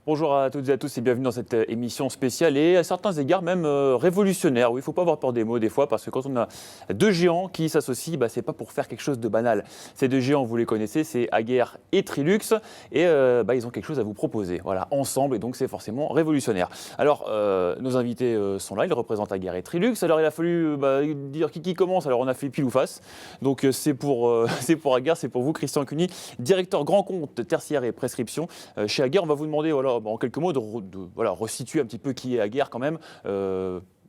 Bonjour à toutes et à tous et bienvenue dans cette émission spéciale et à certains égards même révolutionnaire. Oui, il ne faut pas avoir peur des mots des fois parce que quand on a deux géants qui s'associent, ce n'est pas pour faire quelque chose de banal. Ces deux géants, vous les connaissez, c'est Aguerre et Trilux et ils ont quelque chose à vous proposer. Voilà, ensemble et donc c'est forcément révolutionnaire. Alors, nos invités sont là, ils représentent Aguerre et Trilux. Alors, il a fallu dire qui commence. Alors, on a fait pile ou face. Donc, c'est pour Aguerre, c'est pour vous, Christian Cuny, directeur grand compte tertiaire et prescription chez Aguerre. On va vous demander en quelques mots de resituer un petit peu qui est Aguerre quand même,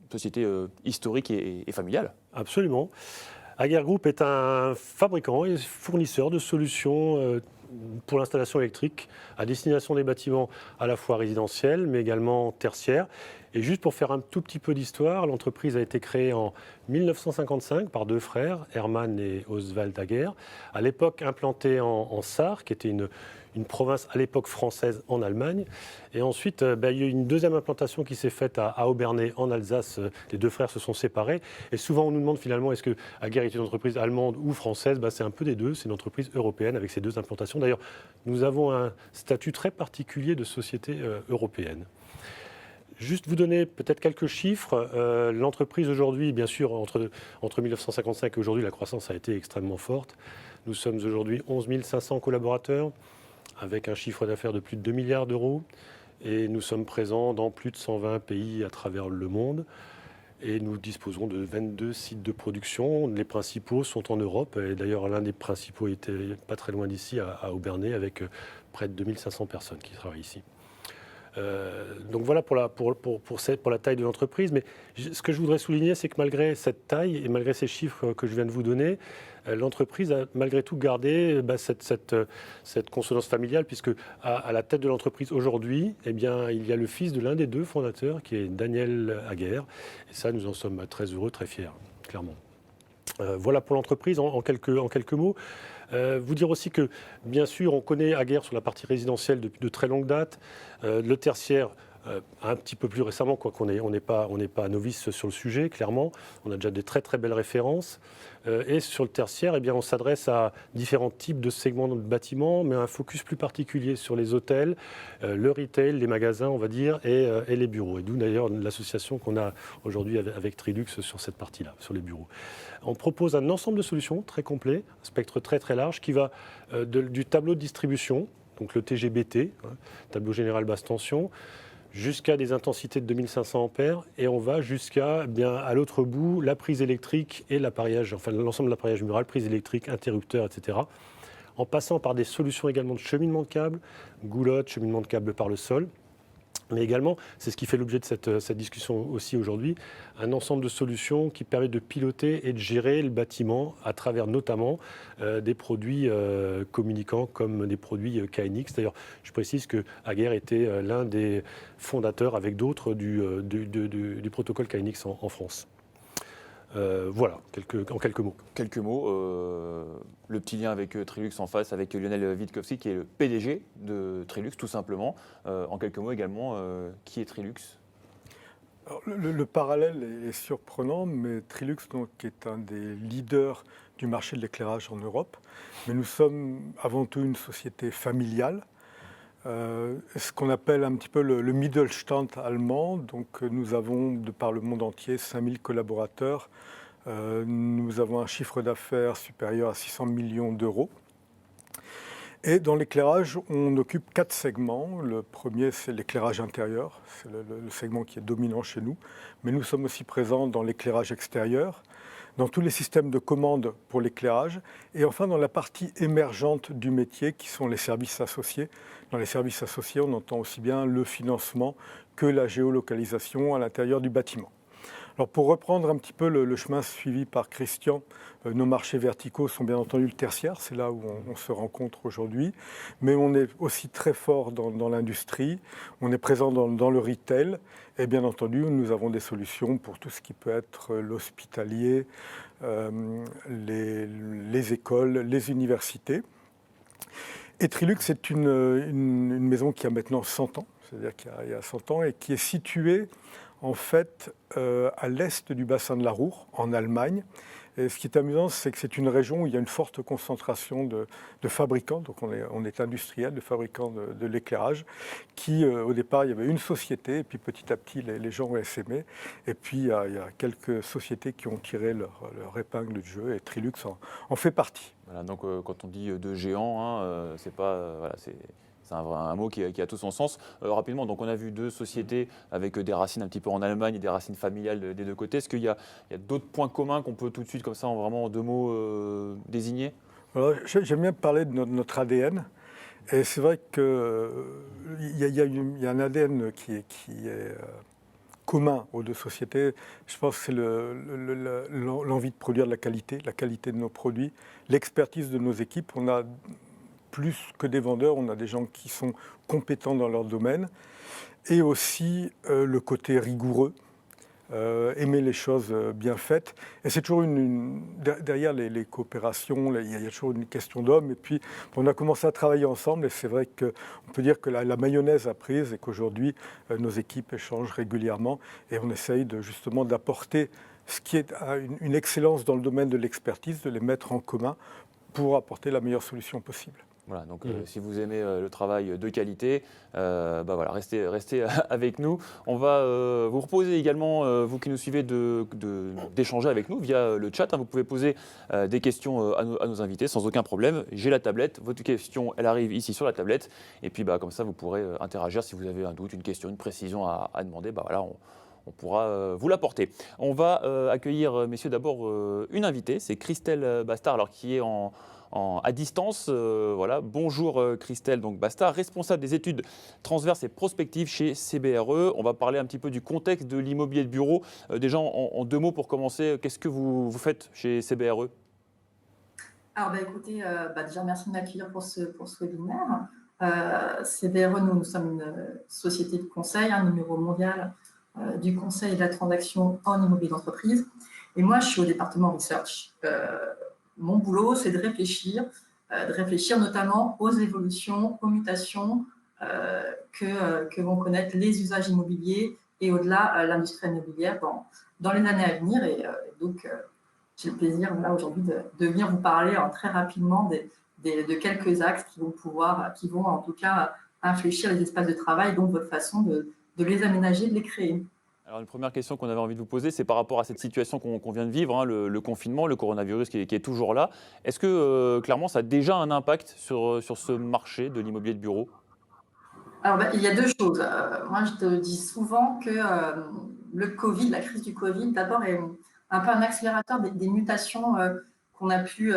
société historique et familiale. Absolument. Aguerre Group est un fabricant et fournisseur de solutions pour l'installation électrique à destination des bâtiments à la fois résidentiels mais également tertiaires. Et juste pour faire un tout petit peu d'histoire, l'entreprise a été créée en 1955 par deux frères, Hermann et Oswald Aguerre, à l'époque implantée en Sarre, qui était une province à l'époque française en Allemagne. Et ensuite, il y a eu une deuxième implantation qui s'est faite à Obernai, en Alsace. Les deux frères se sont séparés. Et souvent, on nous demande finalement, est-ce que Aguerre est une entreprise allemande ou française ? C'est un peu des deux. C'est une entreprise européenne avec ces deux implantations. D'ailleurs, nous avons un statut très particulier de société européenne. Juste vous donner peut-être quelques chiffres. L'entreprise aujourd'hui, bien sûr, entre 1955 et aujourd'hui, la croissance a été extrêmement forte. Nous sommes aujourd'hui 11 500 collaborateurs, avec un chiffre d'affaires de plus de 2 milliards d'euros. Et nous sommes présents dans plus de 120 pays à travers le monde. Et nous disposons de 22 sites de production. Les principaux sont en Europe. Et d'ailleurs, l'un des principaux était pas très loin d'ici, à Obernai, avec près de 2500 personnes qui travaillent ici. Donc voilà pour la taille de l'entreprise. Mais ce que je voudrais souligner, c'est que malgré cette taille et malgré ces chiffres que je viens de vous donner, l'entreprise a malgré tout gardé cette consonance familiale, puisque à la tête de l'entreprise aujourd'hui, il y a le fils de l'un des deux fondateurs, qui est Daniel Aguerre. Et ça, nous en sommes très heureux, très fiers, clairement. Voilà pour l'entreprise en quelques mots. Vous dire aussi que, bien sûr, on connaît Aguerre sur la partie résidentielle depuis de très longue date. Le tertiaire, un petit peu plus récemment, quoiqu'on n'est pas novice sur le sujet, clairement. On a déjà des très très belles références. Et sur le tertiaire, on s'adresse à différents types de segments de bâtiments, mais un focus plus particulier sur les hôtels, le retail, les magasins, on va dire, et les bureaux. Et d'où d'ailleurs l'association qu'on a aujourd'hui avec Trilux sur cette partie-là, sur les bureaux. On propose un ensemble de solutions très complet, un spectre très très large, qui va du tableau de distribution, donc le TGBT, tableau général basse tension, jusqu'à des intensités de 2500 ampères, et on va jusqu'à, à l'autre bout, la prise électrique et l'appareillage, enfin l'ensemble de l'appareillage mural, prise électrique, interrupteur, etc. En passant par des solutions également de cheminement de câbles, goulottes, cheminement de câbles par le sol. Mais également, c'est ce qui fait l'objet de cette discussion aussi aujourd'hui, un ensemble de solutions qui permet de piloter et de gérer le bâtiment à travers notamment des produits communicants comme des produits KNX. D'ailleurs, je précise que Aguerre était l'un des fondateurs avec d'autres du protocole KNX en France. Voilà, en quelques mots. Quelques mots, le petit lien avec Trilux en face, avec Lionel Witkowski qui est le PDG de Trilux tout simplement. En quelques mots également, qui est Trilux ? Alors, le parallèle est surprenant, mais Trilux donc, est un des leaders du marché de l'éclairage en Europe. Mais nous sommes avant tout une société familiale. Ce qu'on appelle un petit peu le Mittelstand allemand. Donc nous avons, de par le monde entier, 5000 collaborateurs. Nous avons un chiffre d'affaires supérieur à 600 millions d'euros. Et dans l'éclairage, on occupe 4 segments. Le premier, c'est l'éclairage intérieur. C'est le segment qui est dominant chez nous. Mais nous sommes aussi présents dans l'éclairage extérieur, dans tous les systèmes de commande pour l'éclairage, et enfin dans la partie émergente du métier qui sont les services associés. Dans les services associés, on entend aussi bien le financement que la géolocalisation à l'intérieur du bâtiment. Alors pour reprendre un petit peu le chemin suivi par Christian, nos marchés verticaux sont bien entendu le tertiaire, c'est là où on se rencontre aujourd'hui, mais on est aussi très fort dans l'industrie, on est présent dans le retail, et bien entendu nous avons des solutions pour tout ce qui peut être l'hospitalier, les écoles, les universités. Et Trilux est une maison qui a maintenant 100 ans, c'est-à-dire qu'il y a 100 ans, et qui est située en fait à l'est du bassin de la Ruhr, en Allemagne. Et ce qui est amusant, c'est que c'est une région où il y a une forte concentration de fabricants, donc on est industriel, de fabricants de l'éclairage, qui au départ, il y avait une société, et puis petit à petit, les gens ont essaimé. Et puis, il y a quelques sociétés qui ont tiré leur épingle du jeu, et Trilux en fait partie. Voilà, donc quand on dit deux géants, hein, c'est pas, voilà, c'est un mot qui a tout son sens. Rapidement, donc on a vu deux sociétés avec des racines un petit peu en Allemagne et des racines familiales des deux côtés. Est-ce qu'il y a d'autres points communs qu'on peut tout de suite, comme ça, en vraiment deux mots, désigner? Alors, j'aime bien parler de notre ADN. Et c'est vrai qu'il y a un ADN qui est commun aux deux sociétés. Je pense que c'est l'envie de produire de la qualité de nos produits, l'expertise de nos équipes. On a plus que des vendeurs, on a des gens qui sont compétents dans leur domaine. Et aussi le côté rigoureux, aimer les choses bien faites. Et c'est toujours derrière les coopérations, il y a toujours une question d'hommes. Et puis, on a commencé à travailler ensemble et c'est vrai qu'on peut dire que la mayonnaise a prise et qu'aujourd'hui, nos équipes échangent régulièrement et on essaye justement d'apporter ce qui est une excellence dans le domaine de l'expertise, de les mettre en commun pour apporter la meilleure solution possible. Voilà, donc si vous aimez le travail de qualité, voilà, restez avec nous. On va vous proposer également, vous qui nous suivez, d'échanger avec nous via le chat. Hein. Vous pouvez poser des questions à nos invités sans aucun problème. J'ai la tablette, votre question, elle arrive ici sur la tablette. Et puis comme ça, vous pourrez interagir si vous avez un doute, une question, une précision à demander. Voilà, on pourra vous l'apporter. On va accueillir, messieurs, d'abord une invitée, c'est Christelle Bastard, alors qui est à distance. Voilà. Bonjour Christelle donc Bastard, responsable des études transverses et prospectives chez CBRE. On va parler un petit peu du contexte de l'immobilier de bureau. Déjà en deux mots pour commencer, qu'est-ce que vous faites chez CBRE? Alors écoutez, déjà merci de m'accueillir pour ce webinaire. CBRE, nous sommes une société de conseil, un numéro mondial du conseil et de la transaction en immobilier d'entreprise. Et moi, je suis au département research. Mon boulot, c'est de réfléchir notamment aux évolutions, aux mutations que vont connaître les usages immobiliers et au-delà l'industrie immobilière dans les années à venir. Et donc, j'ai le plaisir aujourd'hui de venir vous parler très rapidement de quelques axes qui vont en tout cas infléchir les espaces de travail, donc votre façon de les aménager, de les créer. Alors, une première question qu'on avait envie de vous poser, c'est par rapport à cette situation qu'on vient de vivre, hein, le confinement, le coronavirus qui est toujours là. Est-ce que, clairement, ça a déjà un impact sur ce marché de l'immobilier de bureau? Alors, il y a deux choses. Moi, je te dis souvent que le Covid, la crise du Covid, d'abord, est un peu un accélérateur des mutations qu'on a pu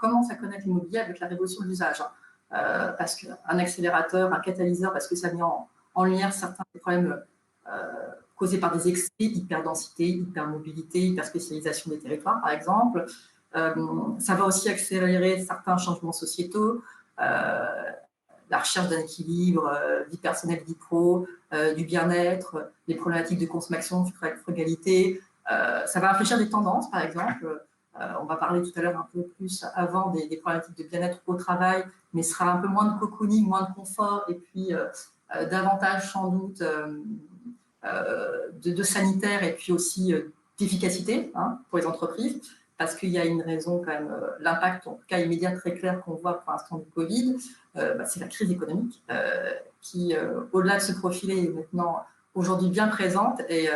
commence à connaître l'immobilier avec la révolution de l'usage. Parce qu'un accélérateur, un catalyseur, parce que ça met en lumière certains problèmes causés par des excès, hyperdensité, hypermobilité, hyperspécialisation des territoires, par exemple. Ça va aussi accélérer certains changements sociétaux, la recherche d'un équilibre, vie personnelle, vie pro, du bien-être, les problématiques de consommation, frugalité. Ça va infléchir des tendances, par exemple. On va parler tout à l'heure un peu plus avant des problématiques de bien-être au travail, mais ce sera un peu moins de cocooning, moins de confort, et puis davantage sans doute de sanitaire et puis aussi d'efficacité pour les entreprises, parce qu'il y a une raison quand même, l'impact en tout cas immédiat très clair qu'on voit pour l'instant du Covid, c'est la crise économique qui, au-delà de se profiler, est maintenant aujourd'hui bien présente et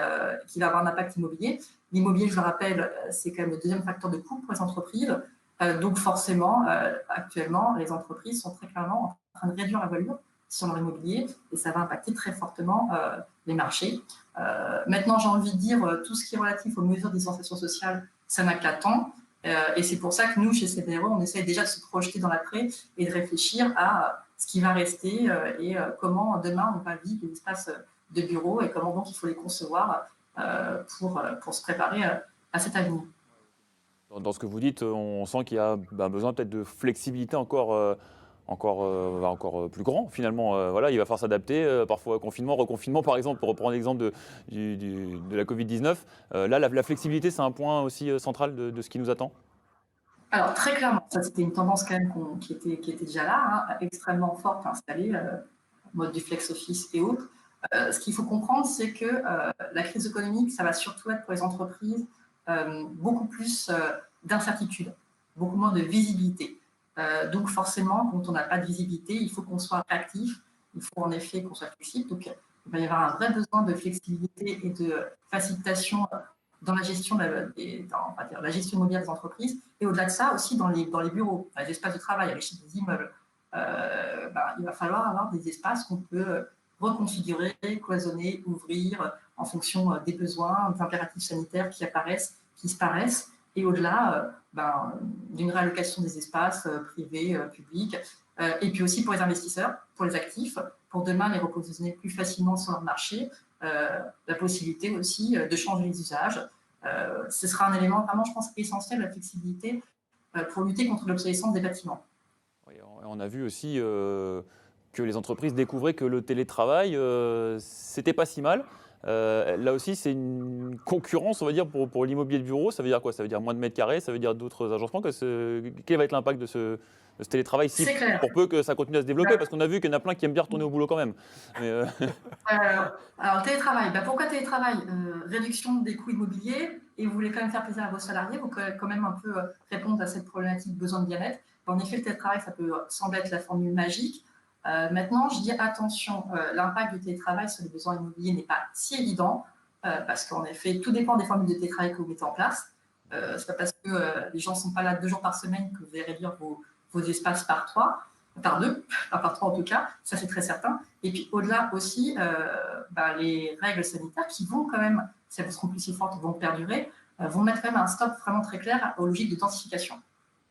qui va avoir un impact immobilier. L'immobilier, je le rappelle, c'est quand même le deuxième facteur de coût pour les entreprises. Donc forcément, actuellement, les entreprises sont très clairement en train de réduire la valeur sur leur immobilier et ça va impacter très fortement les marchés. Maintenant, j'ai envie de dire, tout ce qui est relatif aux mesures de distanciation sociale, ça n'a qu'à temps. Et c'est pour ça que nous, chez CBRE, on essaie déjà de se projeter dans l'après et de réfléchir à ce qui va rester et comment demain on va vivre les espaces de bureaux et comment donc il faut les concevoir pour se préparer à cet avenir. Dans ce que vous dites, on sent qu'il y a besoin peut-être de flexibilité encore plus grand finalement. Voilà, il va falloir s'adapter, parfois confinement, reconfinement par exemple, pour reprendre l'exemple de la Covid-19. Là, la flexibilité, c'est un point aussi central de ce qui nous attend? Alors très clairement, ça c'était une tendance quand même qui était déjà là, extrêmement forte, installée, mode du flex office et autres. Ce qu'il faut comprendre, c'est que la crise économique, ça va surtout être pour les entreprises beaucoup plus d'incertitude, beaucoup moins de visibilité. Donc forcément, quand on n'a pas de visibilité, il faut qu'on soit actif, il faut en effet qu'on soit flexible. Donc il va y avoir un vrai besoin de flexibilité et de facilitation dans la gestion, la gestion immobilière des entreprises. Et au-delà de ça, aussi dans les bureaux, dans les espaces de travail, à l'échelle des immeubles. Il va falloir avoir des espaces qu'on peut reconfigurer, cloisonner, ouvrir en fonction des besoins, des impératifs sanitaires qui apparaissent, qui se paraissent, et au-delà d'une réallocation des espaces privés, publics, et puis aussi pour les investisseurs, pour les actifs, pour demain les repositionner plus facilement sur leur marché, la possibilité aussi de changer les usages. Ce sera un élément vraiment, je pense, essentiel, la flexibilité, pour lutter contre l'obsolescence des bâtiments. Oui, on a vu aussi que les entreprises découvraient que le télétravail, c'était pas si mal. Là aussi, c'est une concurrence, on va dire, pour l'immobilier de bureau. Ça veut dire quoi? Ça veut dire moins de mètres carrés, ça veut dire d'autres agencements. Quel va être l'impact de ce télétravail si, pour peu que ça continue à se développer? Parce qu'on a vu qu'il y en a plein qui aiment bien retourner au boulot quand même. Mais alors, télétravail. Pourquoi télétravail? Réduction des coûts immobiliers, et vous voulez quand même faire plaisir à vos salariés, vous pouvez quand même un peu répondre à cette problématique besoin de bien-être. En effet, le télétravail, ça peut sembler être la formule magique. Maintenant, je dis attention, l'impact du télétravail sur les besoins immobiliers n'est pas si évident, parce qu'en effet, tout dépend des formules de télétravail que vous mettez en place. C'est pas parce que les gens ne sont pas là 2 jours par semaine que vous allez réduire vos espaces par 2, par 3 en tout cas, ça c'est très certain. Et puis au-delà aussi, les règles sanitaires qui vont quand même, si elles seront plus si fortes, vont perdurer, vont mettre quand même un stop vraiment très clair aux logiques de densification.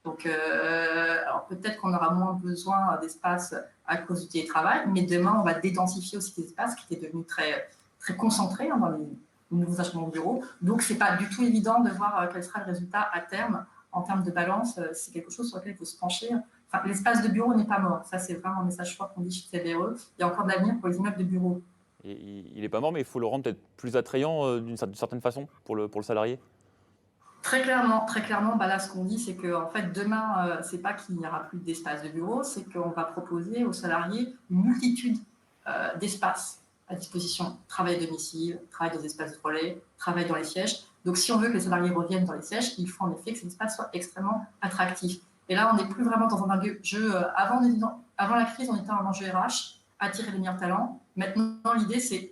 Donc, alors peut-être qu'on aura moins besoin d'espace à cause du télétravail, mais demain, on va dédensifier aussi des espaces qui étaient devenus très, très concentrés dans les nouveaux agencements de bureaux. Donc, ce n'est pas du tout évident de voir quel sera le résultat à terme en termes de balance. C'est quelque chose sur lequel il faut se pencher. Enfin, l'espace de bureau n'est pas mort. Ça, c'est vraiment un message fort qu'on dit chez CBRE. Il y a encore de l'avenir pour les immeubles de bureaux. il n'est pas mort, mais il faut le rendre peut-être plus attrayant d'une certaine façon pour le salarié. Très clairement, là, ce qu'on dit, c'est que en fait, demain, c'est pas qu'il n'y aura plus d'espace de bureau, c'est qu'on va proposer aux salariés une multitude d'espaces à disposition. Travail à domicile, travail dans des espaces de relais, travail dans les sièges. Donc, si on veut que les salariés reviennent dans les sièges, il faut en effet que ces espaces soient extrêmement attractifs. Et là, on n'est plus vraiment dans un enjeu. Avant la crise, on était en enjeu RH, attirer les meilleurs talents. Maintenant, l'idée, c'est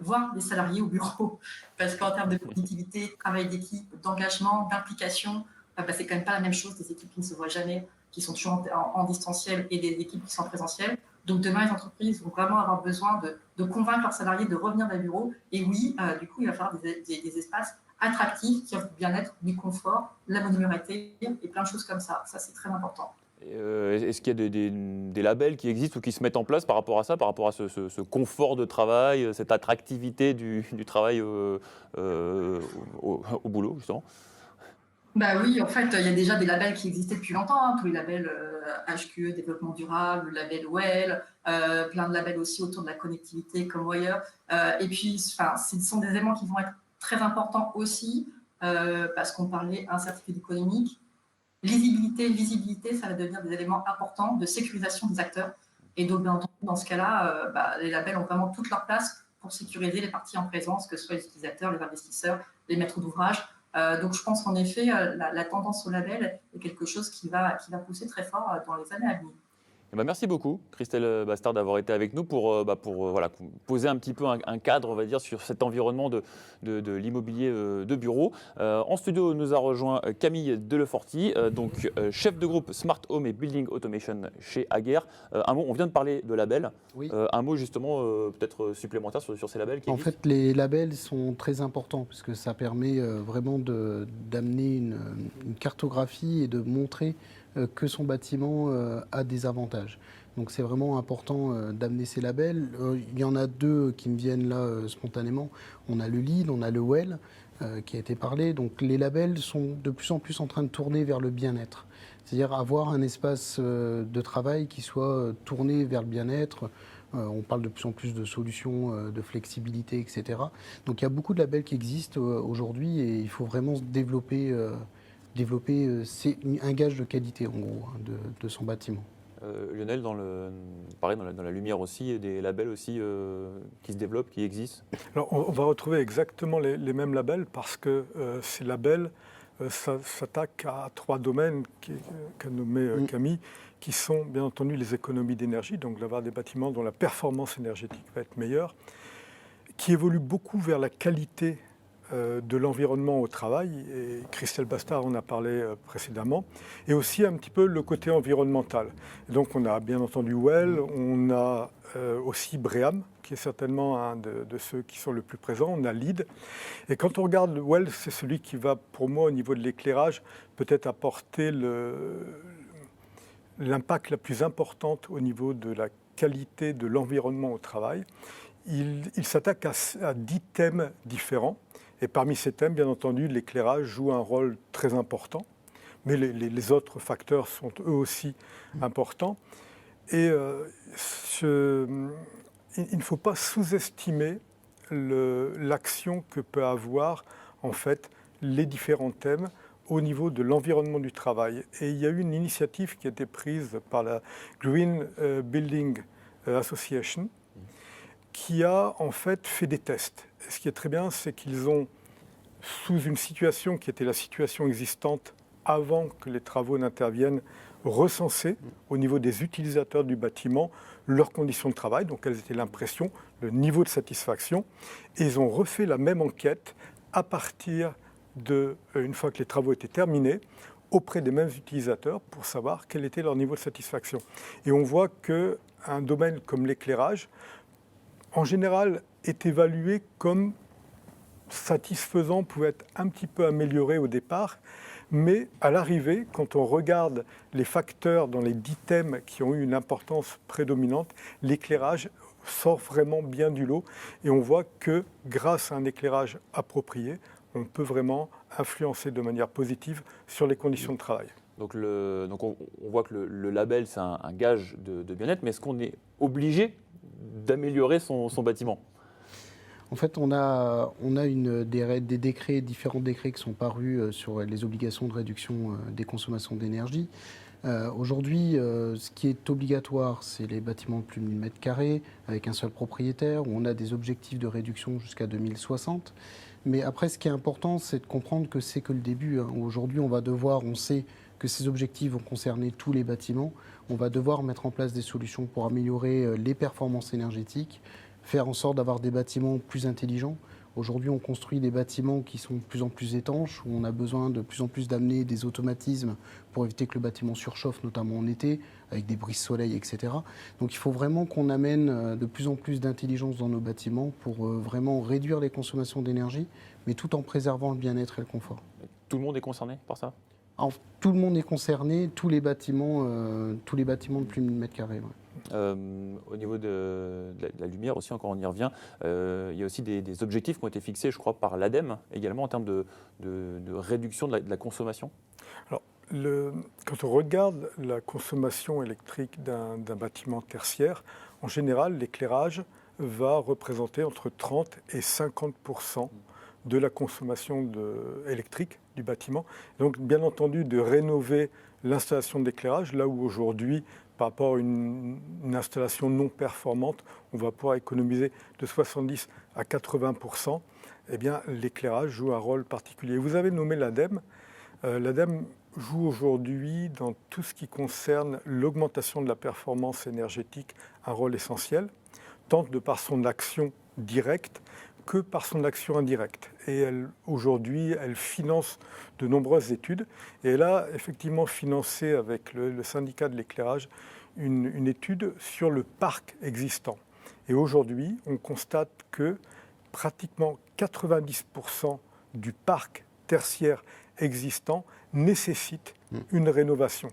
voir les salariés au bureau. Parce qu'en termes de productivité, de travail d'équipe, d'engagement, d'implication, c'est quand même pas la même chose des équipes qui ne se voient jamais, qui sont toujours en distanciel, et des équipes qui sont en présentiel. Donc demain, les entreprises vont vraiment avoir besoin de convaincre leurs salariés de revenir dans les bureaux. Et oui, du coup, il va falloir des espaces attractifs qui offrent du bien-être, du confort, la modularité et plein de choses comme ça. Ça, c'est très important. Est-ce qu'il y a des labels qui existent ou qui se mettent en place par rapport à ça, par rapport à ce confort de travail, cette attractivité du travail au boulot, justement? Oui, en fait, il y a déjà des labels qui existaient depuis longtemps, tous les labels HQE, développement durable, le label WELL, plein de labels aussi autour de la connectivité comme Wire. Et puis, ce sont des éléments qui vont être très importants aussi, parce qu'on parlait incertitude économique. Lisibilité, visibilité, ça va devenir des éléments importants de sécurisation des acteurs. Et donc, bien entendu, dans ce cas-là, les labels ont vraiment toute leur place pour sécuriser les parties en présence, que ce soit les utilisateurs, les investisseurs, les maîtres d'ouvrage. Donc, je pense qu'en effet, la tendance au label est quelque chose qui va pousser très fort dans les années à venir. Merci beaucoup, Christelle Bastard, d'avoir été avec nous pour poser un petit peu un cadre, on va dire, sur cet environnement de l'immobilier de bureau. En studio, nous a rejoint Camille Deleforti, chef de groupe Smart Home et Building Automation chez Aguerre. Un mot, on vient de parler de labels. Oui. Un mot justement peut-être supplémentaire sur ces labels qui existent. En fait, les labels sont très importants parce que ça permet vraiment d'amener une cartographie et de montrer que son bâtiment a des avantages. Donc c'est vraiment important d'amener ces labels. Il y en a 2 qui me viennent là spontanément. On a le LEED, on a le WELL qui a été parlé. Donc les labels sont de plus en plus en train de tourner vers le bien-être. C'est-à-dire avoir un espace de travail qui soit tourné vers le bien-être. On parle de plus en plus de solutions de flexibilité, etc. Donc il y a beaucoup de labels qui existent aujourd'hui et il faut vraiment se développer, c'est un gage de qualité en gros de son bâtiment. Lionel, pareil, dans la lumière aussi, il y a des labels aussi qui se développent, qui existent. Alors, on va retrouver exactement les mêmes labels parce que ces labels s'attaquent à 3 domaines qu'a nommé Camille, qui sont bien entendu les économies d'énergie, donc d'avoir des bâtiments dont la performance énergétique va être meilleure, qui évoluent beaucoup vers la qualité de l'environnement au travail, et Christelle Bastard en a parlé précédemment, et aussi un petit peu le côté environnemental. Et donc on a bien entendu Well, on a aussi Bream, qui est certainement un de ceux qui sont le plus présents, on a LEED. Et quand on regarde Well, c'est celui qui va, pour moi, au niveau de l'éclairage, peut-être apporter l'impact la plus importante au niveau de la qualité de l'environnement au travail. Il s'attaque à 10 thèmes différents. Et parmi ces thèmes, bien entendu, l'éclairage joue un rôle très important, mais les autres facteurs sont eux aussi importants. Et il ne faut pas sous-estimer l'action que peut avoir en fait les différents thèmes au niveau de l'environnement du travail. Et il y a eu une initiative qui a été prise par la Green Building Association, qui a en fait des tests. Et ce qui est très bien, c'est qu'ils ont, sous une situation qui était la situation existante avant que les travaux n'interviennent, recensé au niveau des utilisateurs du bâtiment leurs conditions de travail, donc quelles étaient l'impression, le niveau de satisfaction. Et ils ont refait la même enquête à partir une fois que les travaux étaient terminés, auprès des mêmes utilisateurs pour savoir quel était leur niveau de satisfaction. Et on voit qu'un domaine comme l'éclairage, en général, est évalué comme satisfaisant, pouvait être un petit peu amélioré au départ, mais à l'arrivée, quand on regarde les facteurs dans les 10 thèmes qui ont eu une importance prédominante, l'éclairage sort vraiment bien du lot et on voit que grâce à un éclairage approprié, on peut vraiment influencer de manière positive sur les conditions de travail. Donc on voit que le label, c'est un gage de bien-être, mais est-ce qu'on est obligé d'améliorer son bâtiment ? En fait, on a des décrets, différents décrets qui sont parus sur les obligations de réduction des consommations d'énergie. Aujourd'hui, ce qui est obligatoire, c'est les bâtiments de plus de 1000 m2 avec un seul propriétaire, où on a des objectifs de réduction jusqu'à 2060. Mais après, ce qui est important, c'est de comprendre que c'est que le début. Aujourd'hui, on sait que ces objectifs vont concerner tous les bâtiments. On va devoir mettre en place des solutions pour améliorer les performances énergétiques, faire en sorte d'avoir des bâtiments plus intelligents. Aujourd'hui, on construit des bâtiments qui sont de plus en plus étanches, où on a besoin de plus en plus d'amener des automatismes pour éviter que le bâtiment surchauffe, notamment en été, avec des brises-soleil, etc. Donc il faut vraiment qu'on amène de plus en plus d'intelligence dans nos bâtiments pour vraiment réduire les consommations d'énergie, mais tout en préservant le bien-être et le confort. Tout le monde est concerné par ça ? Alors, tout le monde est concerné, tous les bâtiments de plus de 1000 m2. Ouais. Au niveau de la lumière aussi, encore on y revient, il y a aussi des objectifs qui ont été fixés, je crois, par l'ADEME également en termes de réduction de la consommation. Alors, quand on regarde la consommation électrique d'un bâtiment tertiaire, en général, l'éclairage va représenter entre 30 et 50% de la consommation électrique du bâtiment. Donc, bien entendu, de rénover l'installation d'éclairage, là où aujourd'hui, par rapport à une installation non performante, on va pouvoir économiser de 70 à 80%, eh bien, l'éclairage joue un rôle particulier. Vous avez nommé l'ADEME. L'ADEME joue aujourd'hui, dans tout ce qui concerne l'augmentation de la performance énergétique, un rôle essentiel, tant de par son action directe que par son action indirecte. Et aujourd'hui, elle finance de nombreuses études. Et elle a effectivement financé avec le syndicat de l'éclairage une étude sur le parc existant. Et aujourd'hui, on constate que pratiquement 90% du parc tertiaire existant nécessite une rénovation.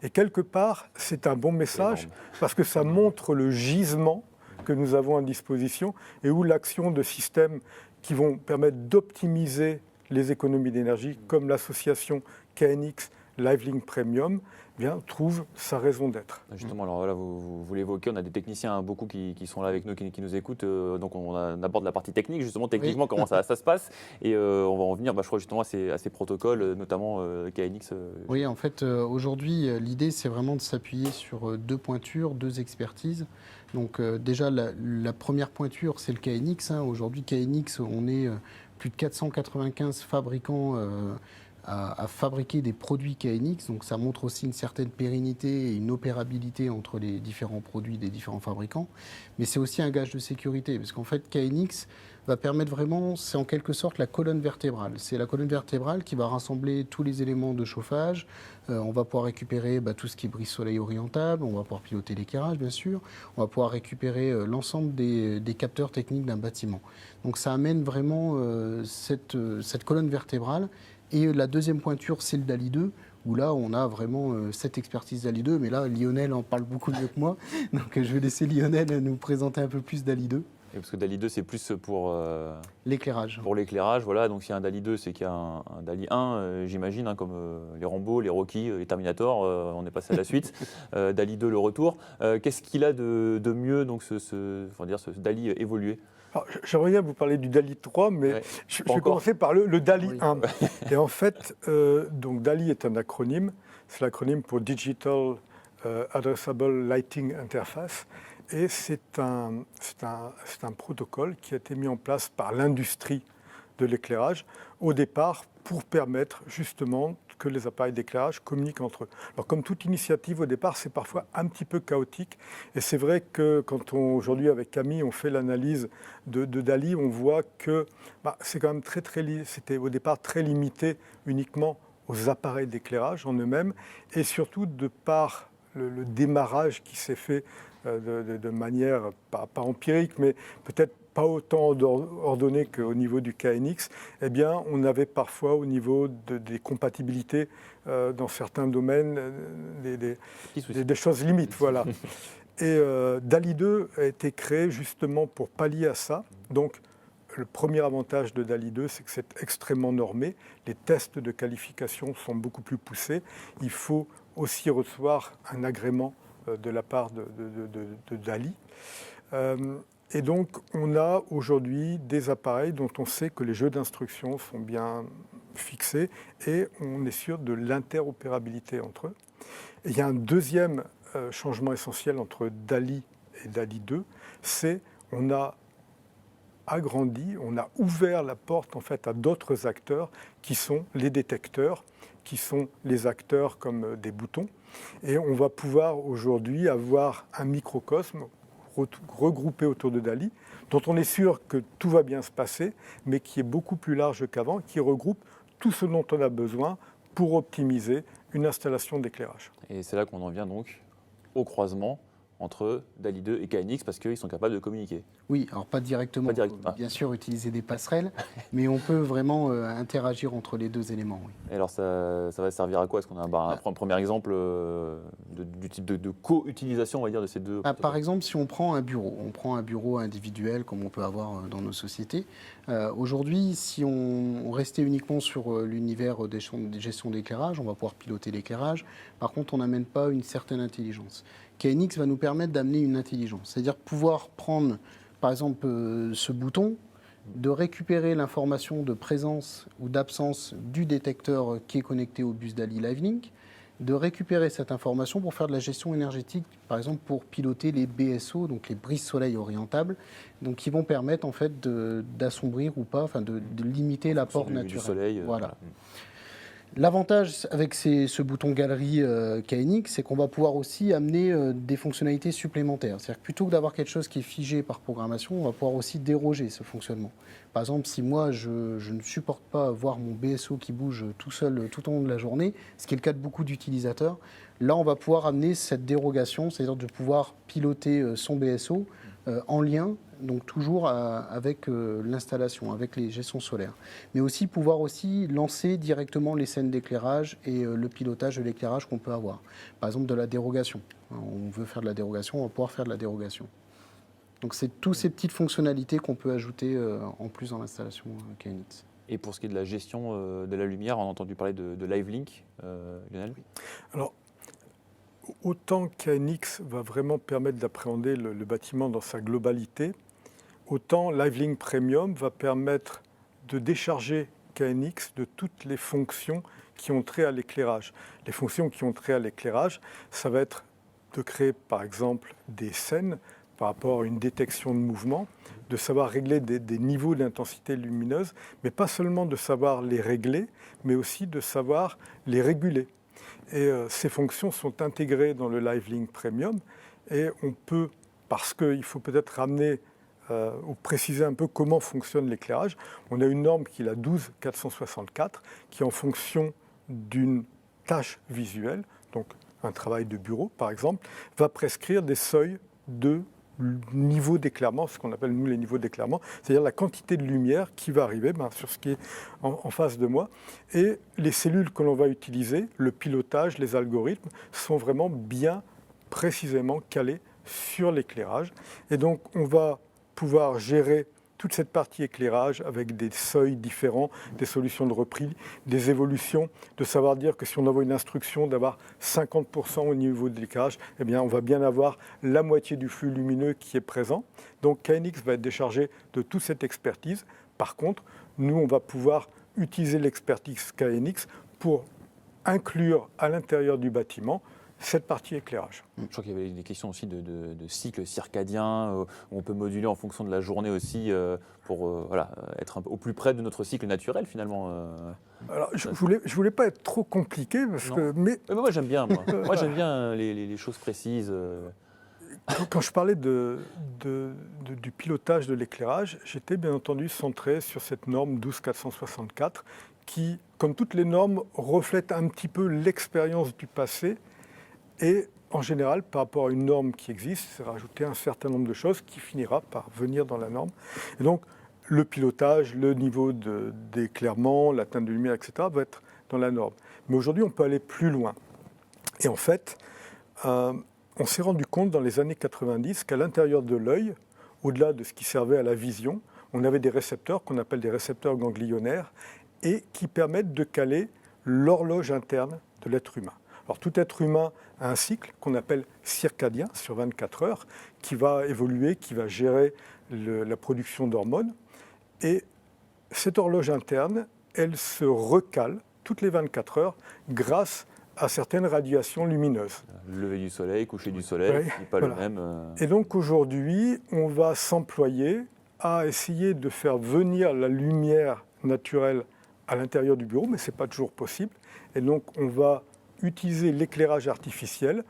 Et quelque part, c'est un bon message parce que ça montre le gisement que nous avons à disposition et où l'action de systèmes qui vont permettre d'optimiser les économies d'énergie, comme l'association KNX LiveLink Premium trouve sa raison d'être. Justement, alors voilà, vous l'évoquez, on a des techniciens beaucoup qui sont là avec nous, qui nous écoutent, donc on aborde la partie technique, justement, techniquement, comment ça se passe, et on va en venir, je crois, justement, à ces protocoles, notamment KNX. Oui, en fait, aujourd'hui, l'idée, c'est vraiment de s'appuyer sur deux pointures, deux expertises. Donc déjà, la première pointure, c'est le KNX. Aujourd'hui, KNX, on est plus de 495 fabricants à fabriquer des produits KNX, donc ça montre aussi une certaine pérennité et une opérabilité entre les différents produits des différents fabricants, mais c'est aussi un gage de sécurité, parce qu'en fait KNX va permettre vraiment, c'est en quelque sorte la colonne vertébrale, c'est la colonne vertébrale qui va rassembler tous les éléments de chauffage, on va pouvoir récupérer tout ce qui est brise-soleil orientable, on va pouvoir piloter l'éclairage bien sûr, on va pouvoir récupérer l'ensemble des capteurs techniques d'un bâtiment. Donc ça amène vraiment cette colonne vertébrale. Et la deuxième pointure, c'est le DALI 2, où là, on a vraiment cette expertise DALI 2. Mais là, Lionel en parle beaucoup mieux que moi. Donc, je vais laisser Lionel nous présenter un peu plus DALI 2. Et parce que DALI 2, c'est plus pour l'éclairage. Pour l'éclairage, voilà. Donc, s'il y a un DALI 2, c'est qu'il y a un DALI 1, j'imagine, comme les Rambo, les Rocky, les Terminator. On est passé à la suite. DALI 2, le retour. Qu'est-ce qu'il a de mieux, donc, ce DALI évolué? Alors, j'aimerais bien vous parler du DALI 3, mais je vais commencer par le DALI 1. Et en fait, donc DALI est un acronyme. C'est l'acronyme pour Digital Addressable Lighting Interface. Et c'est un protocole qui a été mis en place par l'industrie de l'éclairage, au départ, pour permettre justement que les appareils d'éclairage communiquent entre eux. Alors comme toute initiative au départ, c'est parfois un petit peu chaotique. Et c'est vrai que quand aujourd'hui avec Camille, on fait l'analyse de DALI, on voit que c'est quand même c'était au départ très limité uniquement aux appareils d'éclairage en eux-mêmes. Et surtout de par le démarrage qui s'est fait de manière, pas empirique, mais peut-être pas autant ordonné qu'au niveau du KNX, eh bien, on avait parfois au niveau des compatibilités dans certains domaines des choses limites. Voilà. Et DALI 2 a été créé justement pour pallier à ça. Donc, le premier avantage de DALI 2, c'est que c'est extrêmement normé. Les tests de qualification sont beaucoup plus poussés. Il faut aussi recevoir un agrément de la part de DALI. Et donc, on a aujourd'hui des appareils dont on sait que les jeux d'instruction sont bien fixés et on est sûr de l'interopérabilité entre eux. Et il y a un deuxième changement essentiel entre DALI et DALI 2, c'est on a agrandi, on a ouvert la porte en fait à d'autres acteurs qui sont les détecteurs, qui sont les acteurs comme des boutons. Et on va pouvoir aujourd'hui avoir un microcosme regroupé autour de DALI, dont on est sûr que tout va bien se passer, mais qui est beaucoup plus large qu'avant, qui regroupe tout ce dont on a besoin pour optimiser une installation d'éclairage. Et c'est là qu'on en vient donc au croisement entre DALI 2 et KNX, parce qu'ils sont capables de communiquer. Oui, alors pas directement. Pas direct. Bien sûr, utiliser des passerelles, mais on peut vraiment interagir entre les deux éléments. Oui. Et alors, ça va servir à quoi? Est-ce qu'on a un premier exemple du type de co-utilisation, on va dire, de ces deux Par exemple, si on prend un bureau individuel, comme on peut avoir dans nos sociétés, aujourd'hui, si on restait uniquement sur l'univers des gestion d'éclairage, on va pouvoir piloter l'éclairage. Par contre, on n'amène pas une certaine intelligence. KNX va nous permettre d'amener une intelligence, c'est-à-dire pouvoir prendre, par exemple, ce bouton, de récupérer l'information de présence ou d'absence du détecteur qui est connecté au bus DALI LiveLink, de récupérer cette information pour faire de la gestion énergétique, par exemple pour piloter les BSO, donc les brises-soleil orientables, donc qui vont permettre en fait d'assombrir ou pas, enfin de limiter l'apport naturel. Du soleil. Voilà. L'avantage avec ce bouton galerie KNX, c'est qu'on va pouvoir aussi amener des fonctionnalités supplémentaires. C'est-à-dire que plutôt que d'avoir quelque chose qui est figé par programmation, on va pouvoir aussi déroger ce fonctionnement. Par exemple, si moi, je ne supporte pas voir mon BSO qui bouge tout seul tout au long de la journée, ce qui est le cas de beaucoup d'utilisateurs, là, on va pouvoir amener cette dérogation, c'est-à-dire de pouvoir piloter son BSO en lien, donc toujours avec l'installation, avec les gestions solaires. Mais aussi pouvoir aussi lancer directement les scènes d'éclairage et le pilotage de l'éclairage qu'on peut avoir. Par exemple, de la dérogation. On veut faire de la dérogation, on va pouvoir faire de la dérogation. Donc c'est toutes ces petites fonctionnalités qu'on peut ajouter en plus dans l'installation KNX. Et pour ce qui est de la gestion de la lumière, on a entendu parler de LiveLink, Lionel. Alors, autant KNX va vraiment permettre d'appréhender le bâtiment dans sa globalité, autant LiveLink Premium va permettre de décharger KNX de toutes les fonctions qui ont trait à l'éclairage. Les fonctions qui ont trait à l'éclairage, ça va être de créer par exemple des scènes par rapport à une détection de mouvement, de savoir régler des niveaux d'intensité lumineuse, mais pas seulement de savoir les régler, mais aussi de savoir les réguler. Et ces fonctions sont intégrées dans le LiveLink Premium et on peut, parce qu'il faut peut-être ramener ou préciser un peu comment fonctionne l'éclairage, on a une norme qui est la 12464 qui en fonction d'une tâche visuelle, donc un travail de bureau par exemple, va prescrire des seuils de niveau d'éclairement, ce qu'on appelle nous les niveaux d'éclairement, c'est-à-dire la quantité de lumière qui va arriver sur ce qui est en face de moi. Et les cellules que l'on va utiliser, le pilotage, les algorithmes, sont vraiment bien précisément calés sur l'éclairage. Et donc on va pouvoir gérer toute cette partie éclairage avec des seuils différents, des solutions de repli, des évolutions, de savoir dire que si on envoie une instruction d'avoir 50% au niveau de l'éclairage, eh bien on va bien avoir la moitié du flux lumineux qui est présent. Donc KNX va être déchargé de toute cette expertise. Par contre, nous on va pouvoir utiliser l'expertise KNX pour inclure à l'intérieur du bâtiment cette partie éclairage. Je crois qu'il y avait des questions aussi de cycle circadien, où on peut moduler en fonction de la journée aussi, pour être un peu au plus près de notre cycle naturel finalement. Alors, je voulais pas être trop compliqué, mais moi j'aime bien, moi j'aime bien les choses précises. Quand je parlais du pilotage de l'éclairage, j'étais bien entendu centré sur cette norme 12464 qui, comme toutes les normes, reflète un petit peu l'expérience du passé. Et en général, par rapport à une norme qui existe, c'est rajouter un certain nombre de choses qui finira par venir dans la norme. Et donc, le pilotage, le niveau d'éclairement, la teinte de lumière, etc., va être dans la norme. Mais aujourd'hui, on peut aller plus loin. Et en fait, on s'est rendu compte dans les années 90 qu'à l'intérieur de l'œil, au-delà de ce qui servait à la vision, on avait des récepteurs qu'on appelle des récepteurs ganglionnaires et qui permettent de caler l'horloge interne de l'être humain. Alors tout être humain a un cycle qu'on appelle circadien sur 24 heures qui va évoluer, qui va gérer la production d'hormones. Et cette horloge interne, elle se recale toutes les 24 heures grâce à certaines radiations lumineuses. Lever du soleil, coucher du soleil, c'est pas le même. Et donc aujourd'hui, on va s'employer à essayer de faire venir la lumière naturelle à l'intérieur du bureau, mais ce n'est pas toujours possible. Et donc on va utiliser l'éclairage artificiel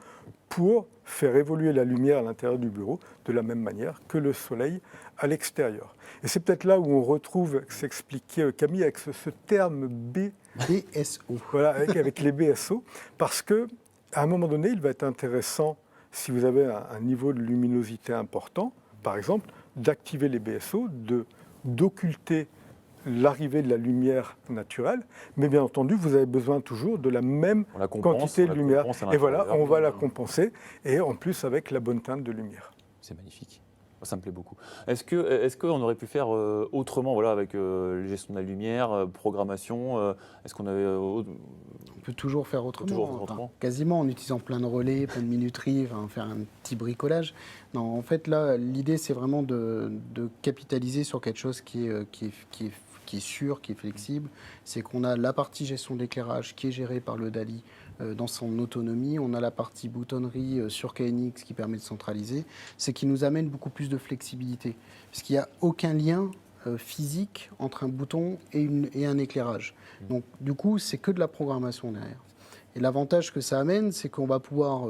pour faire évoluer la lumière à l'intérieur du bureau de la même manière que le soleil à l'extérieur. Et c'est peut-être là où on retrouve, s'expliquait Camille, avec ce terme BSO. Voilà, avec les BSO, parce qu'à un moment donné, il va être intéressant, si vous avez un niveau de luminosité important, par exemple, d'activer les BSO, d'occulter l'arrivée de la lumière naturelle, mais bien entendu, vous avez besoin toujours de la même quantité de lumière. Et voilà, on va la compenser, et en plus avec la bonne teinte de lumière. C'est magnifique. Ça me plaît beaucoup. Est-ce qu'on aurait pu faire autrement, avec gestion de la lumière, programmation est-ce qu'on avait On peut toujours faire autrement. Quasiment en utilisant plein de relais, plein de minuteries, faire un petit bricolage. Non, en fait, là, l'idée, c'est vraiment de capitaliser sur quelque chose qui est sûr, qui est flexible. C'est qu'on a la partie gestion de l'éclairage qui est gérée par le DALI dans son autonomie. On a la partie boutonnerie sur KNX qui permet de centraliser. C'est qui nous amène beaucoup plus de flexibilité. Parce qu'il n'y a aucun lien physique entre un bouton et un éclairage. Donc, du coup, c'est que de la programmation derrière. Et l'avantage que ça amène, c'est qu'on va pouvoir,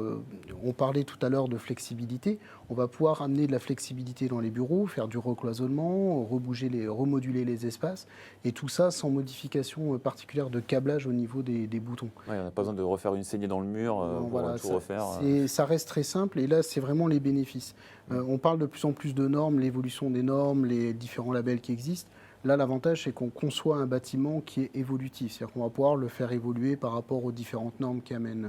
on parlait tout à l'heure de flexibilité, on va pouvoir amener de la flexibilité dans les bureaux, faire du recloisonnement, remoduler les espaces, et tout ça sans modification particulière de câblage au niveau des boutons. Ouais, on n'a pas besoin de refaire une saignée dans le mur pour tout refaire. Ça reste très simple, et là, c'est vraiment les bénéfices. On parle de plus en plus de normes, l'évolution des normes, les différents labels qui existent. Là, l'avantage, c'est qu'on conçoit un bâtiment qui est évolutif. C'est-à-dire qu'on va pouvoir le faire évoluer par rapport aux différentes normes qui amènent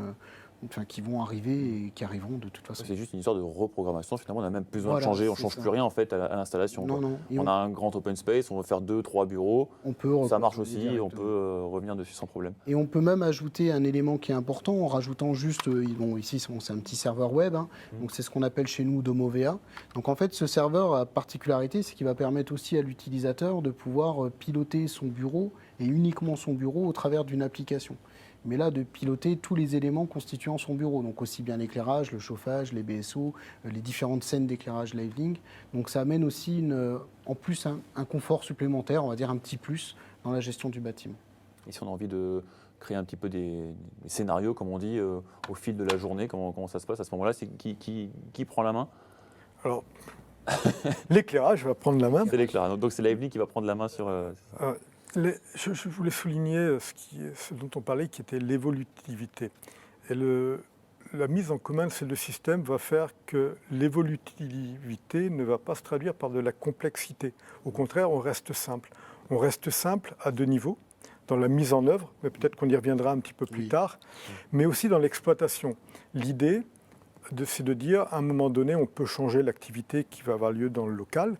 qui vont arriver et qui arriveront de toute façon. C'est juste une histoire de reprogrammation. Finalement, on n'a même plus besoin Voilà, de changer. On ne c'est change ça. plus rien en fait à l'installation. Non, quoi. non. Et On a un grand open space, on veut faire 2-3 bureaux. on peut Ça marche reconfigurer aussi, on directement. peut revenir dessus sans problème. Et on peut même ajouter un élément qui est important en rajoutant juste, bon, ici c'est un petit serveur web, hein, donc c'est ce qu'on appelle chez nous Domovea. Donc en fait ce serveur a particularité, c'est qu'il va permettre aussi à l'utilisateur de pouvoir piloter son bureau et uniquement son bureau au travers d'une application. Mais là de piloter tous les éléments constituant son bureau, donc aussi bien l'éclairage, le chauffage, les BSO, les différentes scènes d'éclairage LiveLink. Donc ça amène aussi en plus un confort supplémentaire, on va dire un petit plus dans la gestion du bâtiment. Et si on a envie de créer un petit peu des scénarios, comme on dit, au fil de la journée, comment ça se passe à ce moment-là, c'est qui prend la main? Alors, l'éclairage va prendre la main. C'est l'éclairage. Donc c'est LiveLink qui va prendre la main sur. Je voulais souligner ce dont on parlait, qui était l'évolutivité. Et la mise en commun de ces deux systèmes va faire que l'évolutivité ne va pas se traduire par de la complexité. Au contraire, on reste simple. On reste simple à deux niveaux, dans la mise en œuvre, mais peut-être qu'on y reviendra un petit peu plus tard, mais aussi dans l'exploitation. L'idée, c'est de dire, à un moment donné, on peut changer l'activité qui va avoir lieu dans le local,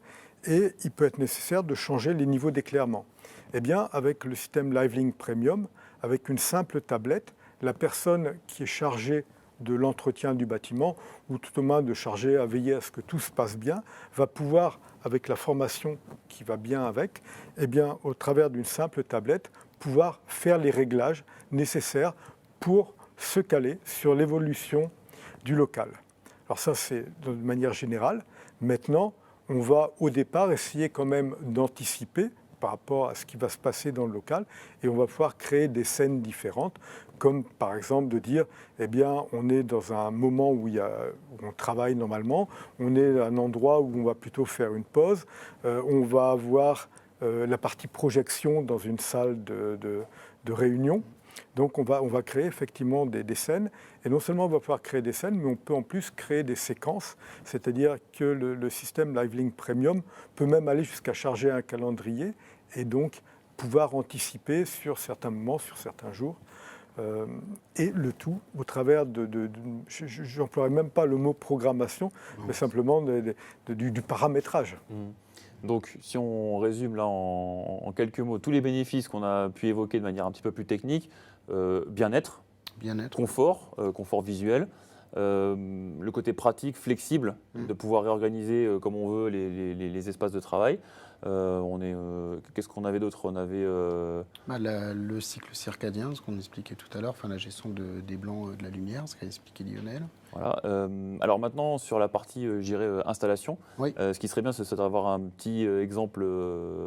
et il peut être nécessaire de changer les niveaux d'éclairement. Eh bien, avec le système LiveLink Premium, avec une simple tablette, la personne qui est chargée de l'entretien du bâtiment, ou tout au moins de charger à veiller à ce que tout se passe bien, va pouvoir, avec la formation qui va bien avec, eh bien, au travers d'une simple tablette, pouvoir faire les réglages nécessaires pour se caler sur l'évolution du local. Alors ça, c'est de manière générale. Maintenant, on va au départ essayer quand même d'anticiper par rapport à ce qui va se passer dans le local, et on va pouvoir créer des scènes différentes, comme par exemple de dire, eh bien, on est dans un moment où on travaille normalement, on est à un endroit où on va plutôt faire une pause, on va avoir la partie projection dans une salle de réunion. Donc on va créer effectivement des scènes, et non seulement on va pouvoir créer des scènes, mais on peut en plus créer des séquences, c'est-à-dire que le système LiveLink Premium peut même aller jusqu'à charger un calendrier et donc pouvoir anticiper sur certains moments, sur certains jours, et le tout au travers je n'emploierai même pas le mot programmation, mais simplement du paramétrage. Donc, si on résume là en quelques mots, tous les bénéfices qu'on a pu évoquer de manière un petit peu plus technique, bien-être, confort visuel, le côté pratique, flexible, de pouvoir réorganiser comme on veut les espaces de travail. Qu'est-ce qu'on avait d'autre? On avait le cycle circadien, ce qu'on expliquait tout à l'heure, la gestion des blancs de la lumière, ce qu'a expliqué Lionel. Voilà. Alors maintenant, sur la partie, je dirais, installation, ce qui serait bien, c'est d'avoir un petit exemple